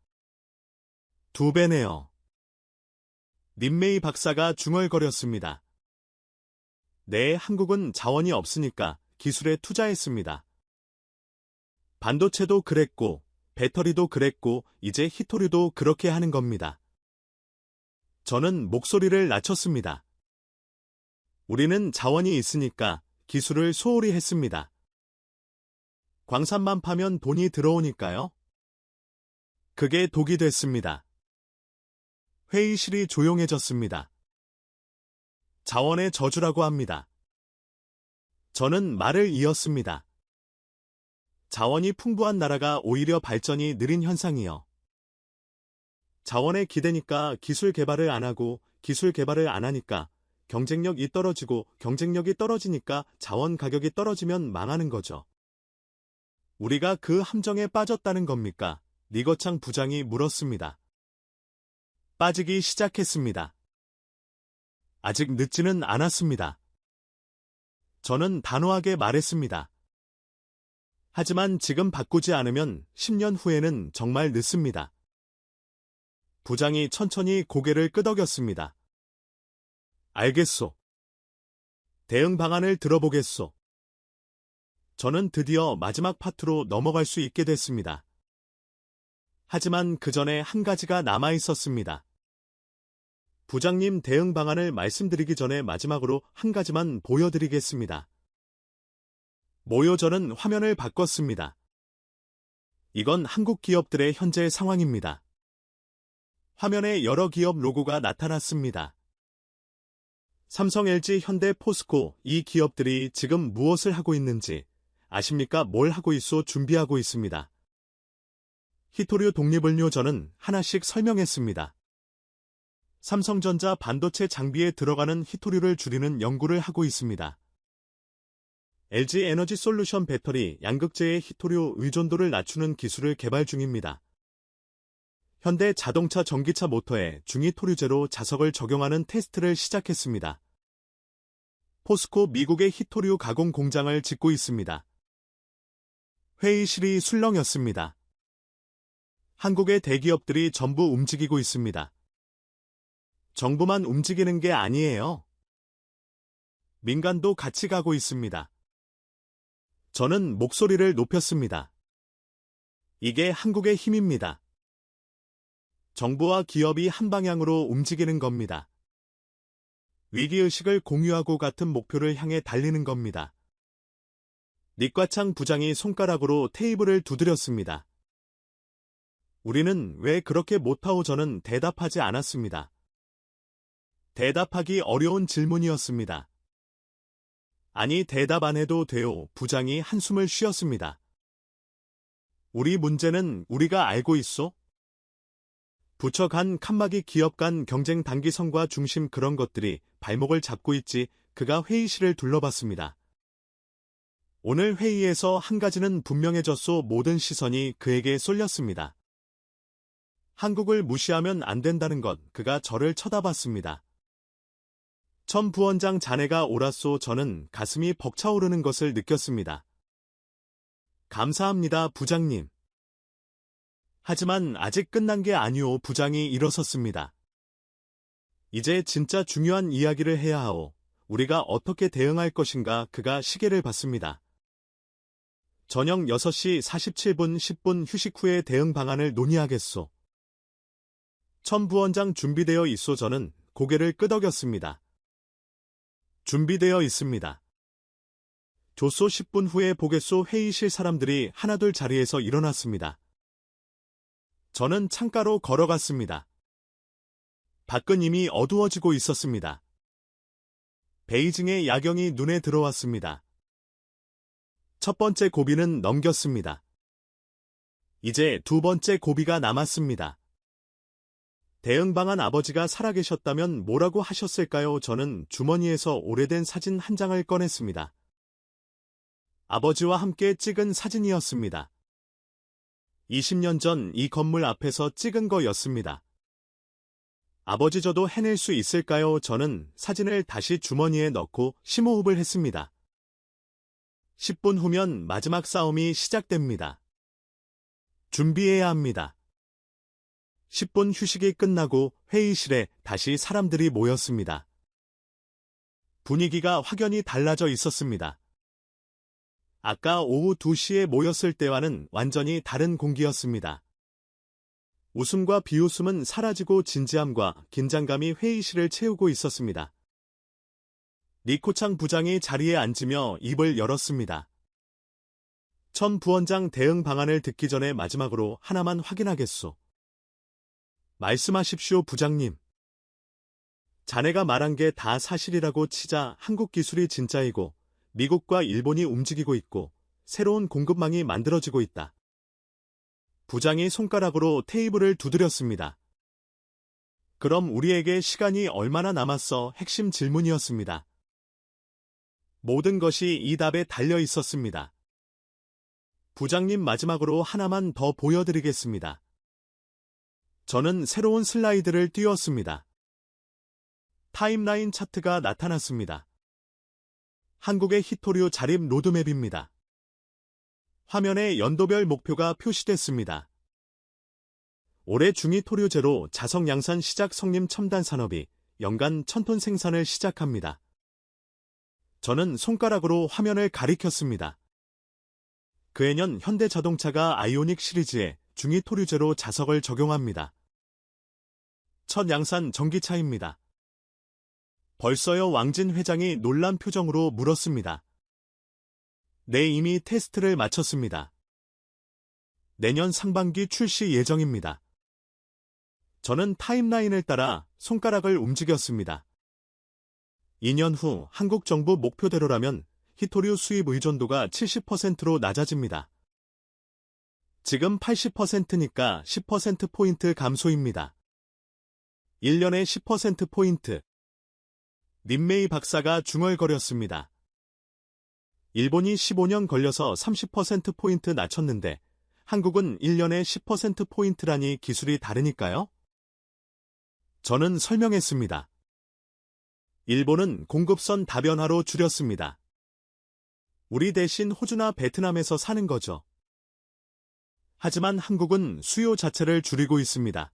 2배네요. 린메이 박사가 중얼거렸습니다. 네, 한국은 자원이 없으니까 기술에 투자했습니다. 반도체도 그랬고, 배터리도 그랬고, 이제 히토류도 그렇게 하는 겁니다. 저는 목소리를 낮췄습니다. 우리는 자원이 있으니까 기술을 소홀히 했습니다. 광산만 파면 돈이 들어오니까요. 그게 독이 됐습니다. 회의실이 조용해졌습니다. 자원의 저주라고 합니다. 저는 말을 이었습니다. 자원이 풍부한 나라가 오히려 발전이 느린 현상이요. 자원에 기대니까 기술 개발을 안 하고 기술 개발을 안 하니까 경쟁력이 떨어지고 경쟁력이 떨어지니까 자원 가격이 떨어지면 망하는 거죠. 우리가 그 함정에 빠졌다는 겁니까? 니거창 부장이 물었습니다. 빠지기 시작했습니다. 아직 늦지는 않았습니다. 저는 단호하게 말했습니다. 하지만 지금 바꾸지 않으면 10년 후에는 정말 늦습니다. 부장이 천천히 고개를 끄덕였습니다. 알겠소. 대응 방안을 들어보겠소. 저는 드디어 마지막 파트로 넘어갈 수 있게 됐습니다. 하지만 그 전에 한 가지가 남아 있었습니다. 부장님, 대응 방안을 말씀드리기 전에 마지막으로 한 가지만 보여드리겠습니다. 모여. 저는 화면을 바꿨습니다. 이건 한국 기업들의 현재 상황입니다. 화면에 여러 기업 로고가 나타났습니다. 삼성, LG, 현대, 포스코 이 기업들이 지금 무엇을 하고 있는지 아십니까? 뭘 하고 있어 준비하고 있습니다. 히토류 독립을요 저는 하나씩 설명했습니다. 삼성전자 반도체 장비에 들어가는 히토류를 줄이는 연구를 하고 있습니다. LG 에너지 솔루션 배터리 양극재의 히토류 의존도를 낮추는 기술을 개발 중입니다. 현대 자동차 전기차 모터에 중히토류제로 자석을 적용하는 테스트를 시작했습니다. 포스코 미국의 히토류 가공 공장을 짓고 있습니다. 회의실이 술렁였습니다. 한국의 대기업들이 전부 움직이고 있습니다. 정부만 움직이는 게 아니에요. 민간도 같이 가고 있습니다. 저는 목소리를 높였습니다. 이게 한국의 힘입니다. 정부와 기업이 한 방향으로 움직이는 겁니다. 위기의식을 공유하고 같은 목표를 향해 달리는 겁니다. 닉과창 부장이 손가락으로 테이블을 두드렸습니다. 우리는 왜 그렇게 못하오? 저는 대답하지 않았습니다. 대답하기 어려운 질문이었습니다. 아니 대답 안 해도 돼요. 부장이 한숨을 쉬었습니다. 우리 문제는 우리가 알고 있어? 부처 간 칸막이 기업 간 경쟁 단기성과 중심 그런 것들이 발목을 잡고 있지. 그가 회의실을 둘러봤습니다. 오늘 회의에서 한 가지는 분명해졌소. 모든 시선이 그에게 쏠렸습니다. 한국을 무시하면 안 된다는 것. 그가 저를 쳐다봤습니다. 천 부원장 자네가 옳았소. 저는 가슴이 벅차오르는 것을 느꼈습니다. 감사합니다, 부장님. 하지만 아직 끝난 게 아니오. 부장이 일어섰습니다. 이제 진짜 중요한 이야기를 해야 하오. 우리가 어떻게 대응할 것인가. 그가 시계를 봤습니다. 저녁 6시 47분 10분 휴식 후에 대응 방안을 논의하겠소. 천 부원장 준비되어 있소. 저는 고개를 끄덕였습니다. 준비되어 있습니다. 조소 10분 후에 보겠소. 회의실 사람들이 하나둘 자리에서 일어났습니다. 저는 창가로 걸어갔습니다. 밖은 이미 어두워지고 있었습니다. 베이징의 야경이 눈에 들어왔습니다. 첫 번째 고비는 넘겼습니다. 이제 두 번째 고비가 남았습니다. 대응 방안. 아버지가 살아계셨다면 뭐라고 하셨을까요? 저는 주머니에서 오래된 사진 한 장을 꺼냈습니다. 아버지와 함께 찍은 사진이었습니다. 20년 전 이 건물 앞에서 찍은 거였습니다. 아버지 저도 해낼 수 있을까요? 저는 사진을 다시 주머니에 넣고 심호흡을 했습니다. 10분 후면 마지막 싸움이 시작됩니다. 준비해야 합니다. 10분 휴식이 끝나고 회의실에 다시 사람들이 모였습니다. 분위기가 확연히 달라져 있었습니다. 아까 오후 2시에 모였을 때와는 완전히 다른 공기였습니다. 웃음과 비웃음은 사라지고 진지함과 긴장감이 회의실을 채우고 있었습니다. 니코창 부장이 자리에 앉으며 입을 열었습니다. 천 부원장 대응 방안을 듣기 전에 마지막으로 하나만 확인하겠소. 말씀하십시오, 부장님. 자네가 말한 게 다 사실이라고 치자. 한국 기술이 진짜이고 미국과 일본이 움직이고 있고 새로운 공급망이 만들어지고 있다. 부장이 손가락으로 테이블을 두드렸습니다. 그럼 우리에게 시간이 얼마나 남았어? 핵심 질문이었습니다. 모든 것이 이 답에 달려 있었습니다. 부장님, 마지막으로 하나만 더 보여드리겠습니다. 저는 새로운 슬라이드를 띄웠습니다. 타임라인 차트가 나타났습니다. 한국의 히토류 자립 로드맵입니다. 화면에 연도별 목표가 표시됐습니다. 올해 중히토류제로 자석 양산 시작. 성림 첨단 산업이 연간 1000톤 생산을 시작합니다. 저는 손가락으로 화면을 가리켰습니다. 그해년 현대자동차가 아이오닉 시리즈에 중히토류제로 자석을 적용합니다. 첫 양산 전기차입니다. 벌써요? 왕진 회장이 놀란 표정으로 물었습니다. 네, 이미 테스트를 마쳤습니다. 내년 상반기 출시 예정입니다. 저는 타임라인을 따라 손가락을 움직였습니다. 2년 후 한국 정부 목표대로라면 히토류 수입 의존도가 70%로 낮아집니다. 지금 80%니까 10%포인트 감소입니다. 1년에 10%포인트. 닌메이 박사가 중얼거렸습니다. 일본이 15년 걸려서 30%포인트 낮췄는데 한국은 1년에 10%포인트라니 기술이 다르니까요? 저는 설명했습니다. 일본은 공급선 다변화로 줄였습니다. 우리 대신 호주나 베트남에서 사는 거죠. 하지만 한국은 수요 자체를 줄이고 있습니다.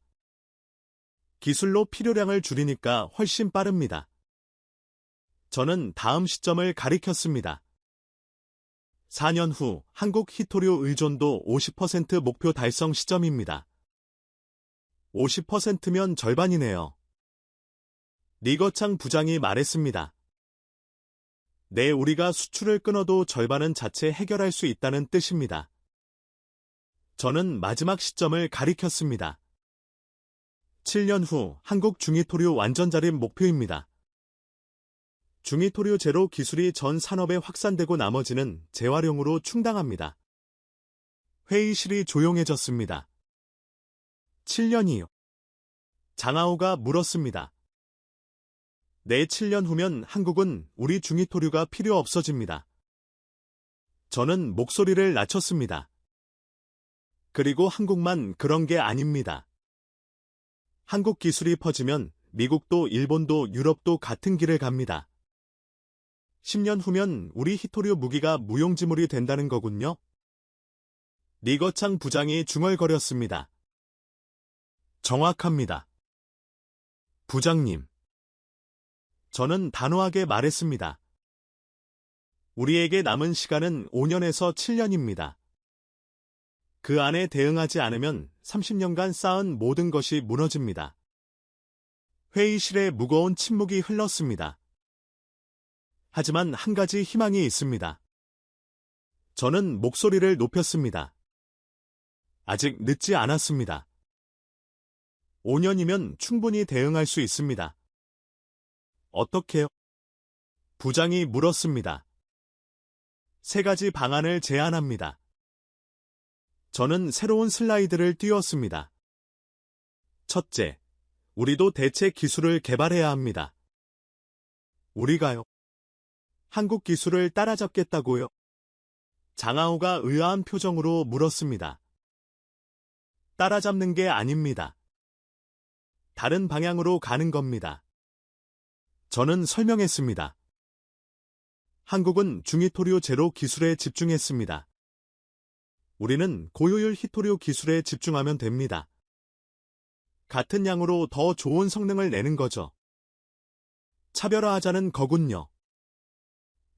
기술로 필요량을 줄이니까 훨씬 빠릅니다. 저는 다음 시점을 가리켰습니다. 4년 후 한국 히토류 의존도 50% 목표 달성 시점입니다. 50%면 절반이네요. 리거창 부장이 말했습니다. 네, 우리가 수출을 끊어도 절반은 자체 해결할 수 있다는 뜻입니다. 저는 마지막 시점을 가리켰습니다. 7년 후 한국 중히토류 완전 자립 목표입니다. 중히토류 제로 기술이 전 산업에 확산되고 나머지는 재활용으로 충당합니다. 회의실이 조용해졌습니다. 7년이요. 장하오가 물었습니다. 네, 7년 후면 한국은 우리 중히토류가 필요 없어집니다. 저는 목소리를 낮췄습니다. 그리고 한국만 그런 게 아닙니다. 한국 기술이 퍼지면 미국도 일본도 유럽도 같은 길을 갑니다. 10년 후면 우리 히토류 무기가 무용지물이 된다는 거군요. 리거창 부장이 중얼거렸습니다. 정확합니다. 부장님. 저는 단호하게 말했습니다. 우리에게 남은 시간은 5년에서 7년입니다. 그 안에 대응하지 않으면 30년간 쌓은 모든 것이 무너집니다. 회의실에 무거운 침묵이 흘렀습니다. 하지만 한 가지 희망이 있습니다. 저는 목소리를 높였습니다. 아직 늦지 않았습니다. 5년이면 충분히 대응할 수 있습니다. 어떻게요? 부장이 물었습니다. 3가지 방안을 제안합니다. 저는 새로운 슬라이드를 띄웠습니다. 첫째, 우리도 대체 기술을 개발해야 합니다. 우리가요? 한국 기술을 따라잡겠다고요? 장하오가 의아한 표정으로 물었습니다. 따라잡는 게 아닙니다. 다른 방향으로 가는 겁니다. 저는 설명했습니다. 한국은 중히토류 제로 기술에 집중했습니다. 우리는 고효율 히토류 기술에 집중하면 됩니다. 같은 양으로 더 좋은 성능을 내는 거죠. 차별화하자는 거군요.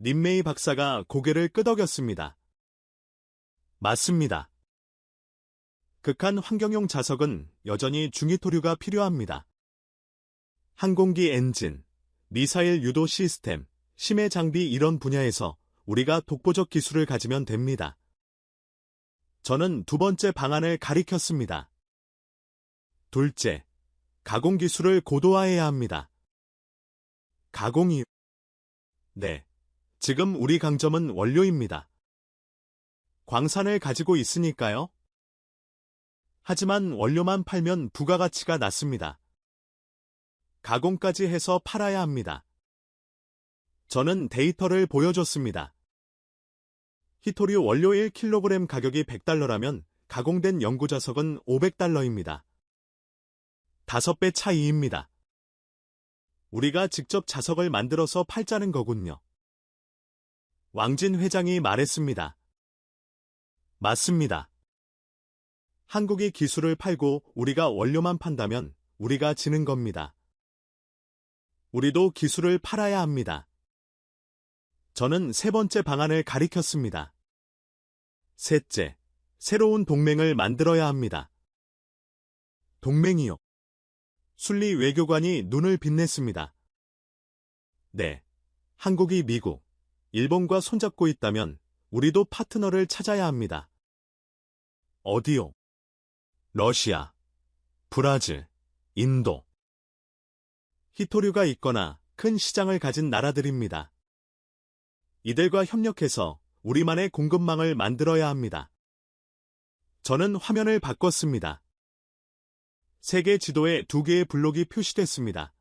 닌메이 박사가 고개를 끄덕였습니다. 맞습니다. 극한 환경용 자석은 여전히 중히토류가 필요합니다. 항공기 엔진, 미사일 유도 시스템, 심해 장비 이런 분야에서 우리가 독보적 기술을 가지면 됩니다. 저는 2번째 방안을 가리켰습니다. 둘째, 가공 기술을 고도화해야 합니다. 가공이요? 네. 지금 우리 강점은 원료입니다. 광산을 가지고 있으니까요. 하지만 원료만 팔면 부가가치가 낮습니다. 가공까지 해서 팔아야 합니다. 저는 데이터를 보여줬습니다. 히토류 원료 1kg 가격이 $100라면 가공된 연구자석은 $500입니다. 5배 차이입니다. 우리가 직접 자석을 만들어서 팔자는 거군요. 왕진 회장이 말했습니다. 맞습니다. 한국이 기술을 팔고 우리가 원료만 판다면 우리가 지는 겁니다. 우리도 기술을 팔아야 합니다. 저는 3번째 방안을 가리켰습니다. 셋째, 새로운 동맹을 만들어야 합니다. 동맹이요? 순리 외교관이 눈을 빛냈습니다. 네, 한국이 미국, 일본과 손잡고 있다면 우리도 파트너를 찾아야 합니다. 어디요? 러시아, 브라질, 인도. 히토류가 있거나 큰 시장을 가진 나라들입니다. 이들과 협력해서 우리만의 공급망을 만들어야 합니다. 저는 화면을 바꿨습니다. 세계 지도에 2개의 블록이 표시됐습니다.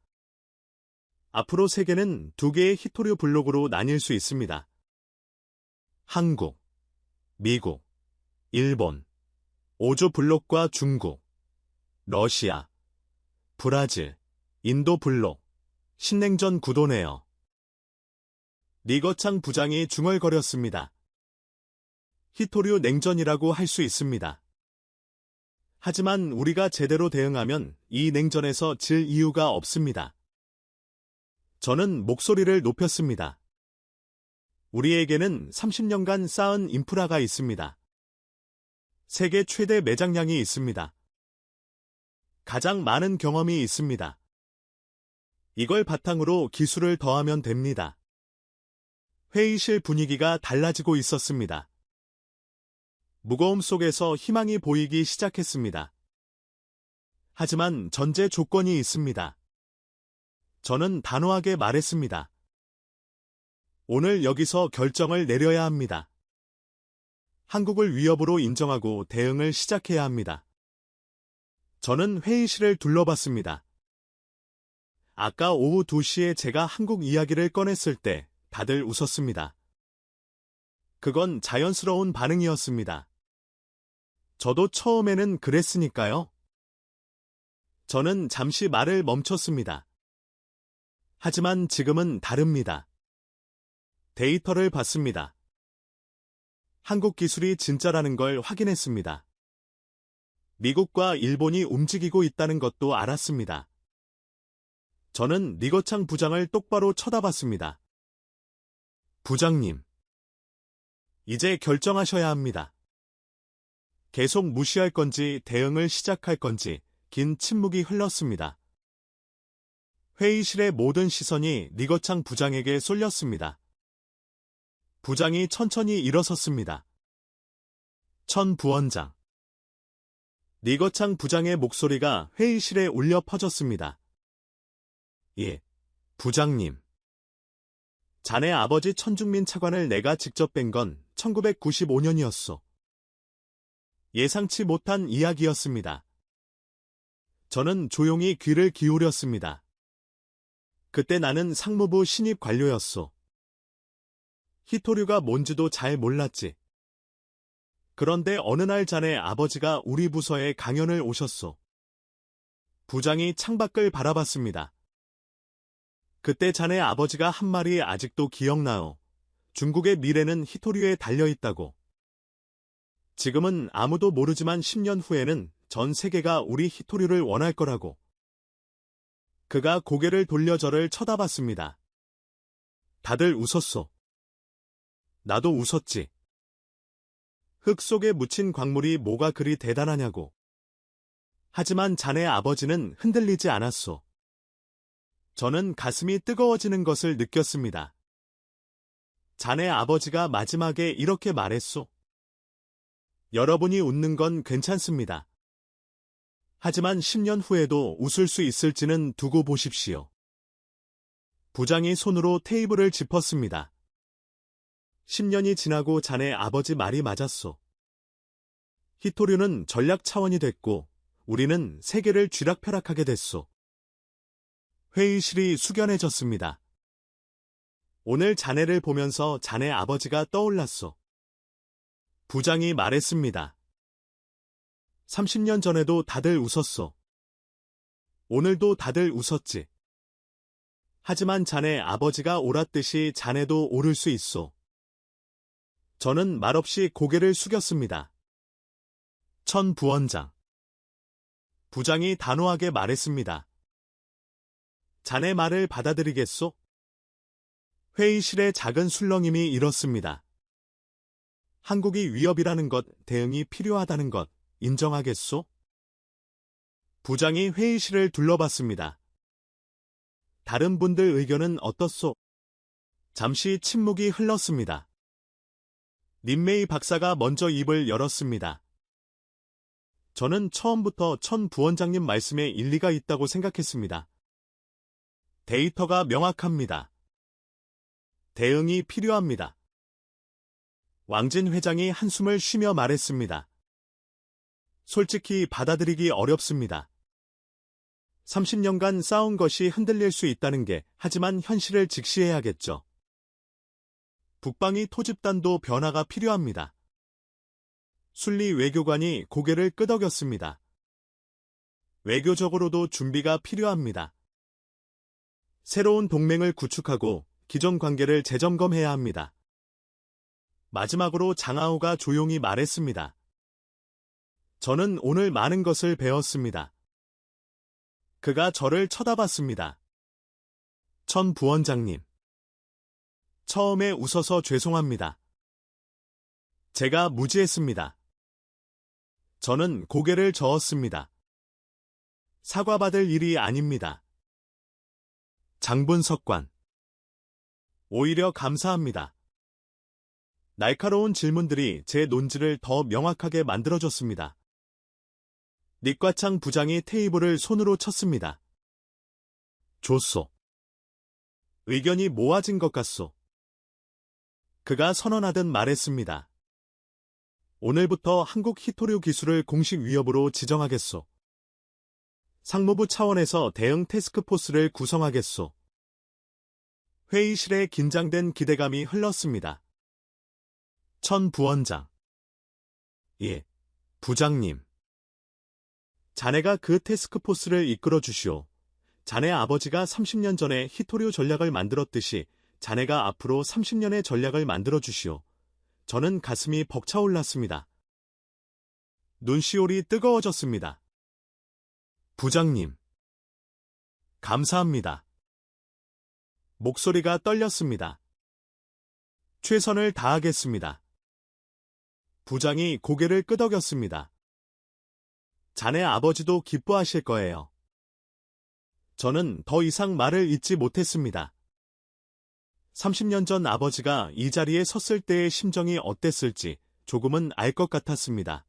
앞으로 세계는 2개의 히토류 블록으로 나뉠 수 있습니다. 한국, 미국, 일본, 5조 블록과 중국, 러시아, 브라질, 인도 블록, 신냉전 구도네요. 리거창 부장이 중얼거렸습니다. 히토류 냉전이라고 할 수 있습니다. 하지만 우리가 제대로 대응하면 이 냉전에서 질 이유가 없습니다. 저는 목소리를 높였습니다. 우리에게는 30년간 쌓은 인프라가 있습니다. 세계 최대 매장량이 있습니다. 가장 많은 경험이 있습니다. 이걸 바탕으로 기술을 더하면 됩니다. 회의실 분위기가 달라지고 있었습니다. 무거움 속에서 희망이 보이기 시작했습니다. 하지만 전제 조건이 있습니다. 저는 단호하게 말했습니다. 오늘 여기서 결정을 내려야 합니다. 한국을 위협으로 인정하고 대응을 시작해야 합니다. 저는 회의실을 둘러봤습니다. 아까 오후 2시에 제가 한국 이야기를 꺼냈을 때 다들 웃었습니다. 그건 자연스러운 반응이었습니다. 저도 처음에는 그랬으니까요. 저는 잠시 말을 멈췄습니다. 하지만 지금은 다릅니다. 데이터를 봤습니다. 한국 기술이 진짜라는 걸 확인했습니다. 미국과 일본이 움직이고 있다는 것도 알았습니다. 저는 리거창 부장을 똑바로 쳐다봤습니다. 부장님, 이제 결정하셔야 합니다. 계속 무시할 건지 대응을 시작할 건지 긴 침묵이 흘렀습니다. 회의실의 모든 시선이 리거창 부장에게 쏠렸습니다. 부장이 천천히 일어섰습니다. 천 부원장. 리거창 부장의 목소리가 회의실에 울려 퍼졌습니다. 예, 부장님. 자네 아버지 천중민 차관을 내가 직접 뵌 건 1995년이었소. 예상치 못한 이야기였습니다. 저는 조용히 귀를 기울였습니다. 그때 나는 상무부 신입 관료였소. 히토류가 뭔지도 잘 몰랐지. 그런데 어느 날 자네 아버지가 우리 부서에 강연을 오셨소. 부장이 창밖을 바라봤습니다. 그때 자네 아버지가 한 말이 아직도 기억나요. 중국의 미래는 히토류에 달려있다고. 지금은 아무도 모르지만 10년 후에는 전 세계가 우리 히토류를 원할 거라고. 그가 고개를 돌려 저를 쳐다봤습니다. 다들 웃었소. 나도 웃었지. 흙 속에 묻힌 광물이 뭐가 그리 대단하냐고. 하지만 자네 아버지는 흔들리지 않았소. 저는 가슴이 뜨거워지는 것을 느꼈습니다. 자네 아버지가 마지막에 이렇게 말했소. 여러분이 웃는 건 괜찮습니다. 하지만 10년 후에도 웃을 수 있을지는 두고 보십시오. 부장이 손으로 테이블을 짚었습니다. 10년이 지나고 자네 아버지 말이 맞았소. 히토류는 전략 차원이 됐고 우리는 세계를 쥐락펴락하게 됐소. 회의실이 숙연해졌습니다. 오늘 자네를 보면서 자네 아버지가 떠올랐소. 부장이 말했습니다. 30년 전에도 다들 웃었소. 오늘도 다들 웃었지. 하지만 자네 아버지가 옳았듯이 자네도 오를 수 있소. 저는 말없이 고개를 숙였습니다. 천 부원장. 부장이 단호하게 말했습니다. 자네 말을 받아들이겠소? 회의실의 작은 술렁임이 일었습니다. 한국이 위협이라는 것, 대응이 필요하다는 것, 인정하겠소? 부장이 회의실을 둘러봤습니다. 다른 분들 의견은 어떻소? 잠시 침묵이 흘렀습니다. 린메이 박사가 먼저 입을 열었습니다. 저는 처음부터 천 부원장님 말씀에 일리가 있다고 생각했습니다. 데이터가 명확합니다. 대응이 필요합니다. 왕진 회장이 한숨을 쉬며 말했습니다. 솔직히 받아들이기 어렵습니다. 30년간 쌓은 것이 흔들릴 수 있다는 게 하지만 현실을 직시해야겠죠. 북방위 토집단도 변화가 필요합니다. 순리 외교관이 고개를 끄덕였습니다. 외교적으로도 준비가 필요합니다. 새로운 동맹을 구축하고 기존 관계를 재점검해야 합니다. 마지막으로 장하오가 조용히 말했습니다. 저는 오늘 많은 것을 배웠습니다. 그가 저를 쳐다봤습니다. 천 부원장님. 처음에 웃어서 죄송합니다. 제가 무지했습니다. 저는 고개를 저었습니다. 사과받을 일이 아닙니다. 장분석관. 오히려 감사합니다. 날카로운 질문들이 제 논지를 더 명확하게 만들어줬습니다. 닉과창 부장이 테이블을 손으로 쳤습니다. 좋소. 의견이 모아진 것 같소. 그가 선언하듯 말했습니다. 오늘부터 한국 히토류 기술을 공식 위협으로 지정하겠소. 상무부 차원에서 대응 태스크포스를 구성하겠소. 회의실에 긴장된 기대감이 흘렀습니다. 천 부원장. 예, 부장님. 자네가 그 태스크포스를 이끌어 주시오. 자네 아버지가 30년 전에 히토류 전략을 만들었듯이 자네가 앞으로 30년의 전략을 만들어 주시오. 저는 가슴이 벅차올랐습니다. 눈시울이 뜨거워졌습니다. 부장님. 감사합니다. 목소리가 떨렸습니다. 최선을 다하겠습니다. 부장이 고개를 끄덕였습니다. 자네 아버지도 기뻐하실 거예요. 저는 더 이상 말을 잇지 못했습니다. 30년 전 아버지가 이 자리에 섰을 때의 심정이 어땠을지 조금은 알 것 같았습니다.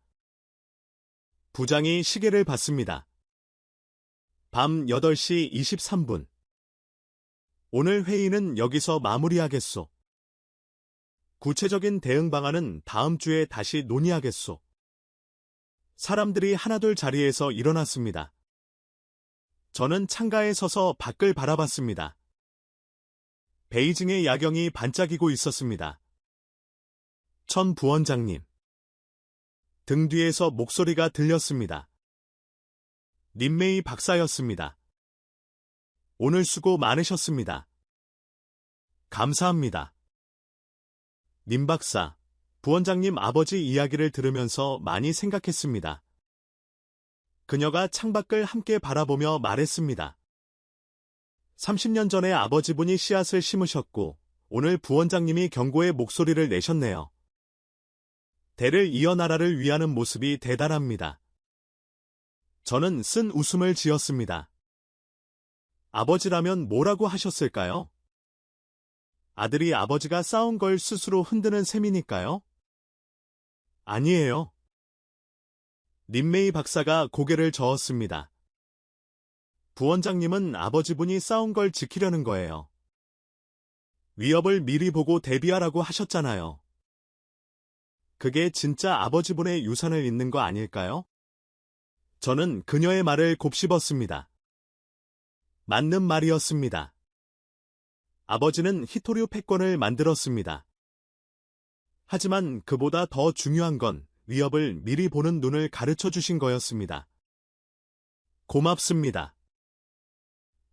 부장이 시계를 봤습니다. 밤 8시 23분. 오늘 회의는 여기서 마무리하겠소. 구체적인 대응 방안은 다음 주에 다시 논의하겠소. 사람들이 하나둘 자리에서 일어났습니다. 저는 창가에 서서 밖을 바라봤습니다. 베이징의 야경이 반짝이고 있었습니다. 천 부원장님. 등 뒤에서 목소리가 들렸습니다. 린메이 박사였습니다. 오늘 수고 많으셨습니다. 감사합니다. 린 박사, 부원장님 아버지 이야기를 들으면서 많이 생각했습니다. 그녀가 창밖을 함께 바라보며 말했습니다. 30년 전에 아버지분이 씨앗을 심으셨고 오늘 부원장님이 경고의 목소리를 내셨네요. 대를 이어 나라를 위하는 모습이 대단합니다. 저는 쓴 웃음을 지었습니다. 아버지라면 뭐라고 하셨을까요? 아들이 아버지가 쌓은 걸 스스로 흔드는 셈이니까요? 아니에요. 린메이 박사가 고개를 저었습니다. 부원장님은 아버지분이 쌓은 걸 지키려는 거예요. 위협을 미리 보고 대비하라고 하셨잖아요. 그게 진짜 아버지분의 유산을 잇는 거 아닐까요? 저는 그녀의 말을 곱씹었습니다. 맞는 말이었습니다. 아버지는 히토류 패권을 만들었습니다. 하지만 그보다 더 중요한 건 위협을 미리 보는 눈을 가르쳐 주신 거였습니다. 고맙습니다.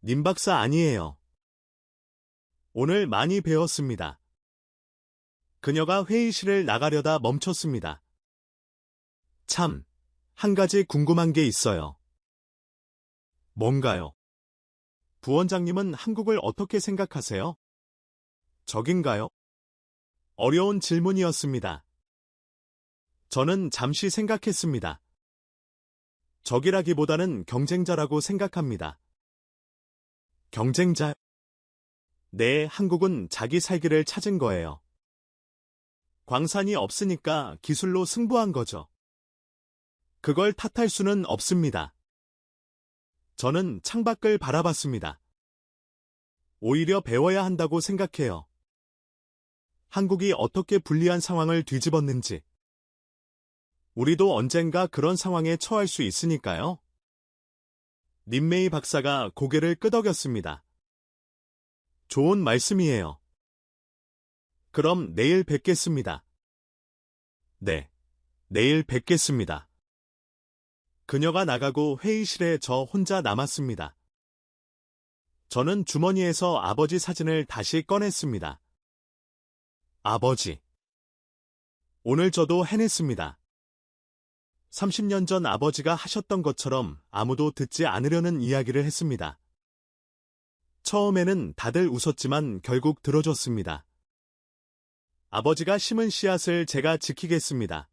님 박사 아니에요. 오늘 많이 배웠습니다. 그녀가 회의실을 나가려다 멈췄습니다. 참, 한 가지 궁금한 게 있어요. 뭔가요? 부원장님은 한국을 어떻게 생각하세요? 적인가요? 어려운 질문이었습니다. 저는 잠시 생각했습니다. 적이라기보다는 경쟁자라고 생각합니다. 경쟁자? 네, 한국은 자기 살기를 찾은 거예요. 광산이 없으니까 기술로 승부한 거죠. 그걸 탓할 수는 없습니다. 저는 창밖을 바라봤습니다. 오히려 배워야 한다고 생각해요. 한국이 어떻게 불리한 상황을 뒤집었는지. 우리도 언젠가 그런 상황에 처할 수 있으니까요. 린메이 박사가 고개를 끄덕였습니다. 좋은 말씀이에요. 그럼 내일 뵙겠습니다. 네, 내일 뵙겠습니다. 그녀가 나가고 회의실에 저 혼자 남았습니다. 저는 주머니에서 아버지 사진을 다시 꺼냈습니다. 아버지. 오늘 저도 해냈습니다. 30년 전 아버지가 하셨던 것처럼 아무도 듣지 않으려는 이야기를 했습니다. 처음에는 다들 웃었지만 결국 들어줬습니다. 아버지가 심은 씨앗을 제가 지키겠습니다.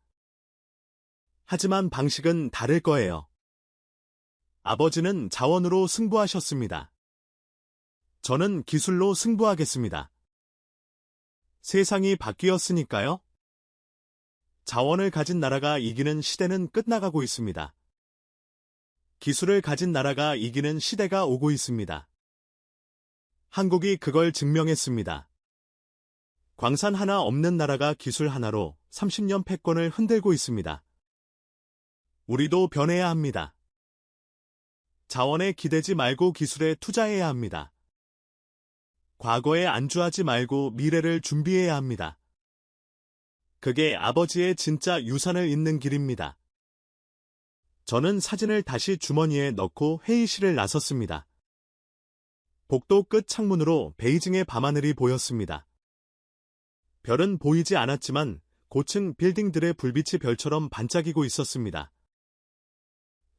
하지만 방식은 다를 거예요. 아버지는 자원으로 승부하셨습니다. 저는 기술로 승부하겠습니다. 세상이 바뀌었으니까요. 자원을 가진 나라가 이기는 시대는 끝나가고 있습니다. 기술을 가진 나라가 이기는 시대가 오고 있습니다. 한국이 그걸 증명했습니다. 광산 하나 없는 나라가 기술 하나로 30년 패권을 흔들고 있습니다. 우리도 변해야 합니다. 자원에 기대지 말고 기술에 투자해야 합니다. 과거에 안주하지 말고 미래를 준비해야 합니다. 그게 아버지의 진짜 유산을 잇는 길입니다. 저는 사진을 다시 주머니에 넣고 회의실을 나섰습니다. 복도 끝 창문으로 베이징의 밤하늘이 보였습니다. 별은 보이지 않았지만 고층 빌딩들의 불빛이 별처럼 반짝이고 있었습니다.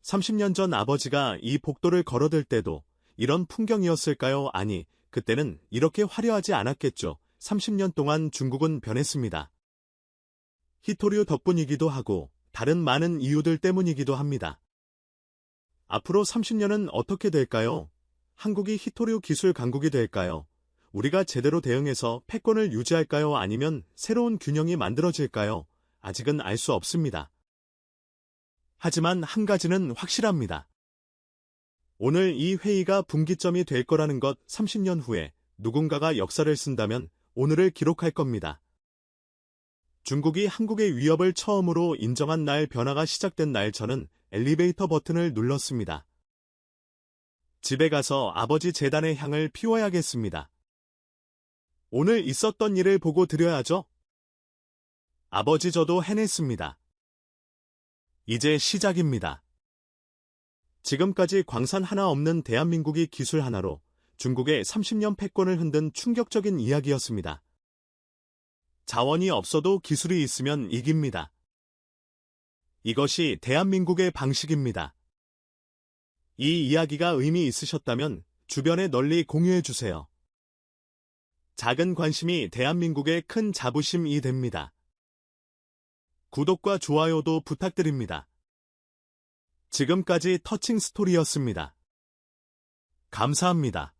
30년 전 아버지가 이 복도를 걸어들 때도 이런 풍경이었을까요? 아니, 그때는 이렇게 화려하지 않았겠죠. 30년 동안 중국은 변했습니다. 히토류 덕분이기도 하고 다른 많은 이유들 때문이기도 합니다. 앞으로 30년은 어떻게 될까요? 한국이 히토류 기술 강국이 될까요? 우리가 제대로 대응해서 패권을 유지할까요? 아니면 새로운 균형이 만들어질까요? 아직은 알 수 없습니다. 하지만 한 가지는 확실합니다. 오늘 이 회의가 분기점이 될 거라는 것. 30년 후에 누군가가 역사를 쓴다면 오늘을 기록할 겁니다. 중국이 한국의 위협을 처음으로 인정한 날, 변화가 시작된 날. 저는 엘리베이터 버튼을 눌렀습니다. 집에 가서 아버지 재단의 향을 피워야겠습니다. 오늘 있었던 일을 보고 드려야죠. 아버지, 저도 해냈습니다. 이제 시작입니다. 지금까지 광산 하나 없는 대한민국이 기술 하나로 중국의 30년 패권을 흔든 충격적인 이야기였습니다. 자원이 없어도 기술이 있으면 이깁니다. 이것이 대한민국의 방식입니다. 이 이야기가 의미 있으셨다면 주변에 널리 공유해주세요. 작은 관심이 대한민국의 큰 자부심이 됩니다. 구독과 좋아요도 부탁드립니다. 지금까지 터칭 스토리였습니다. 감사합니다.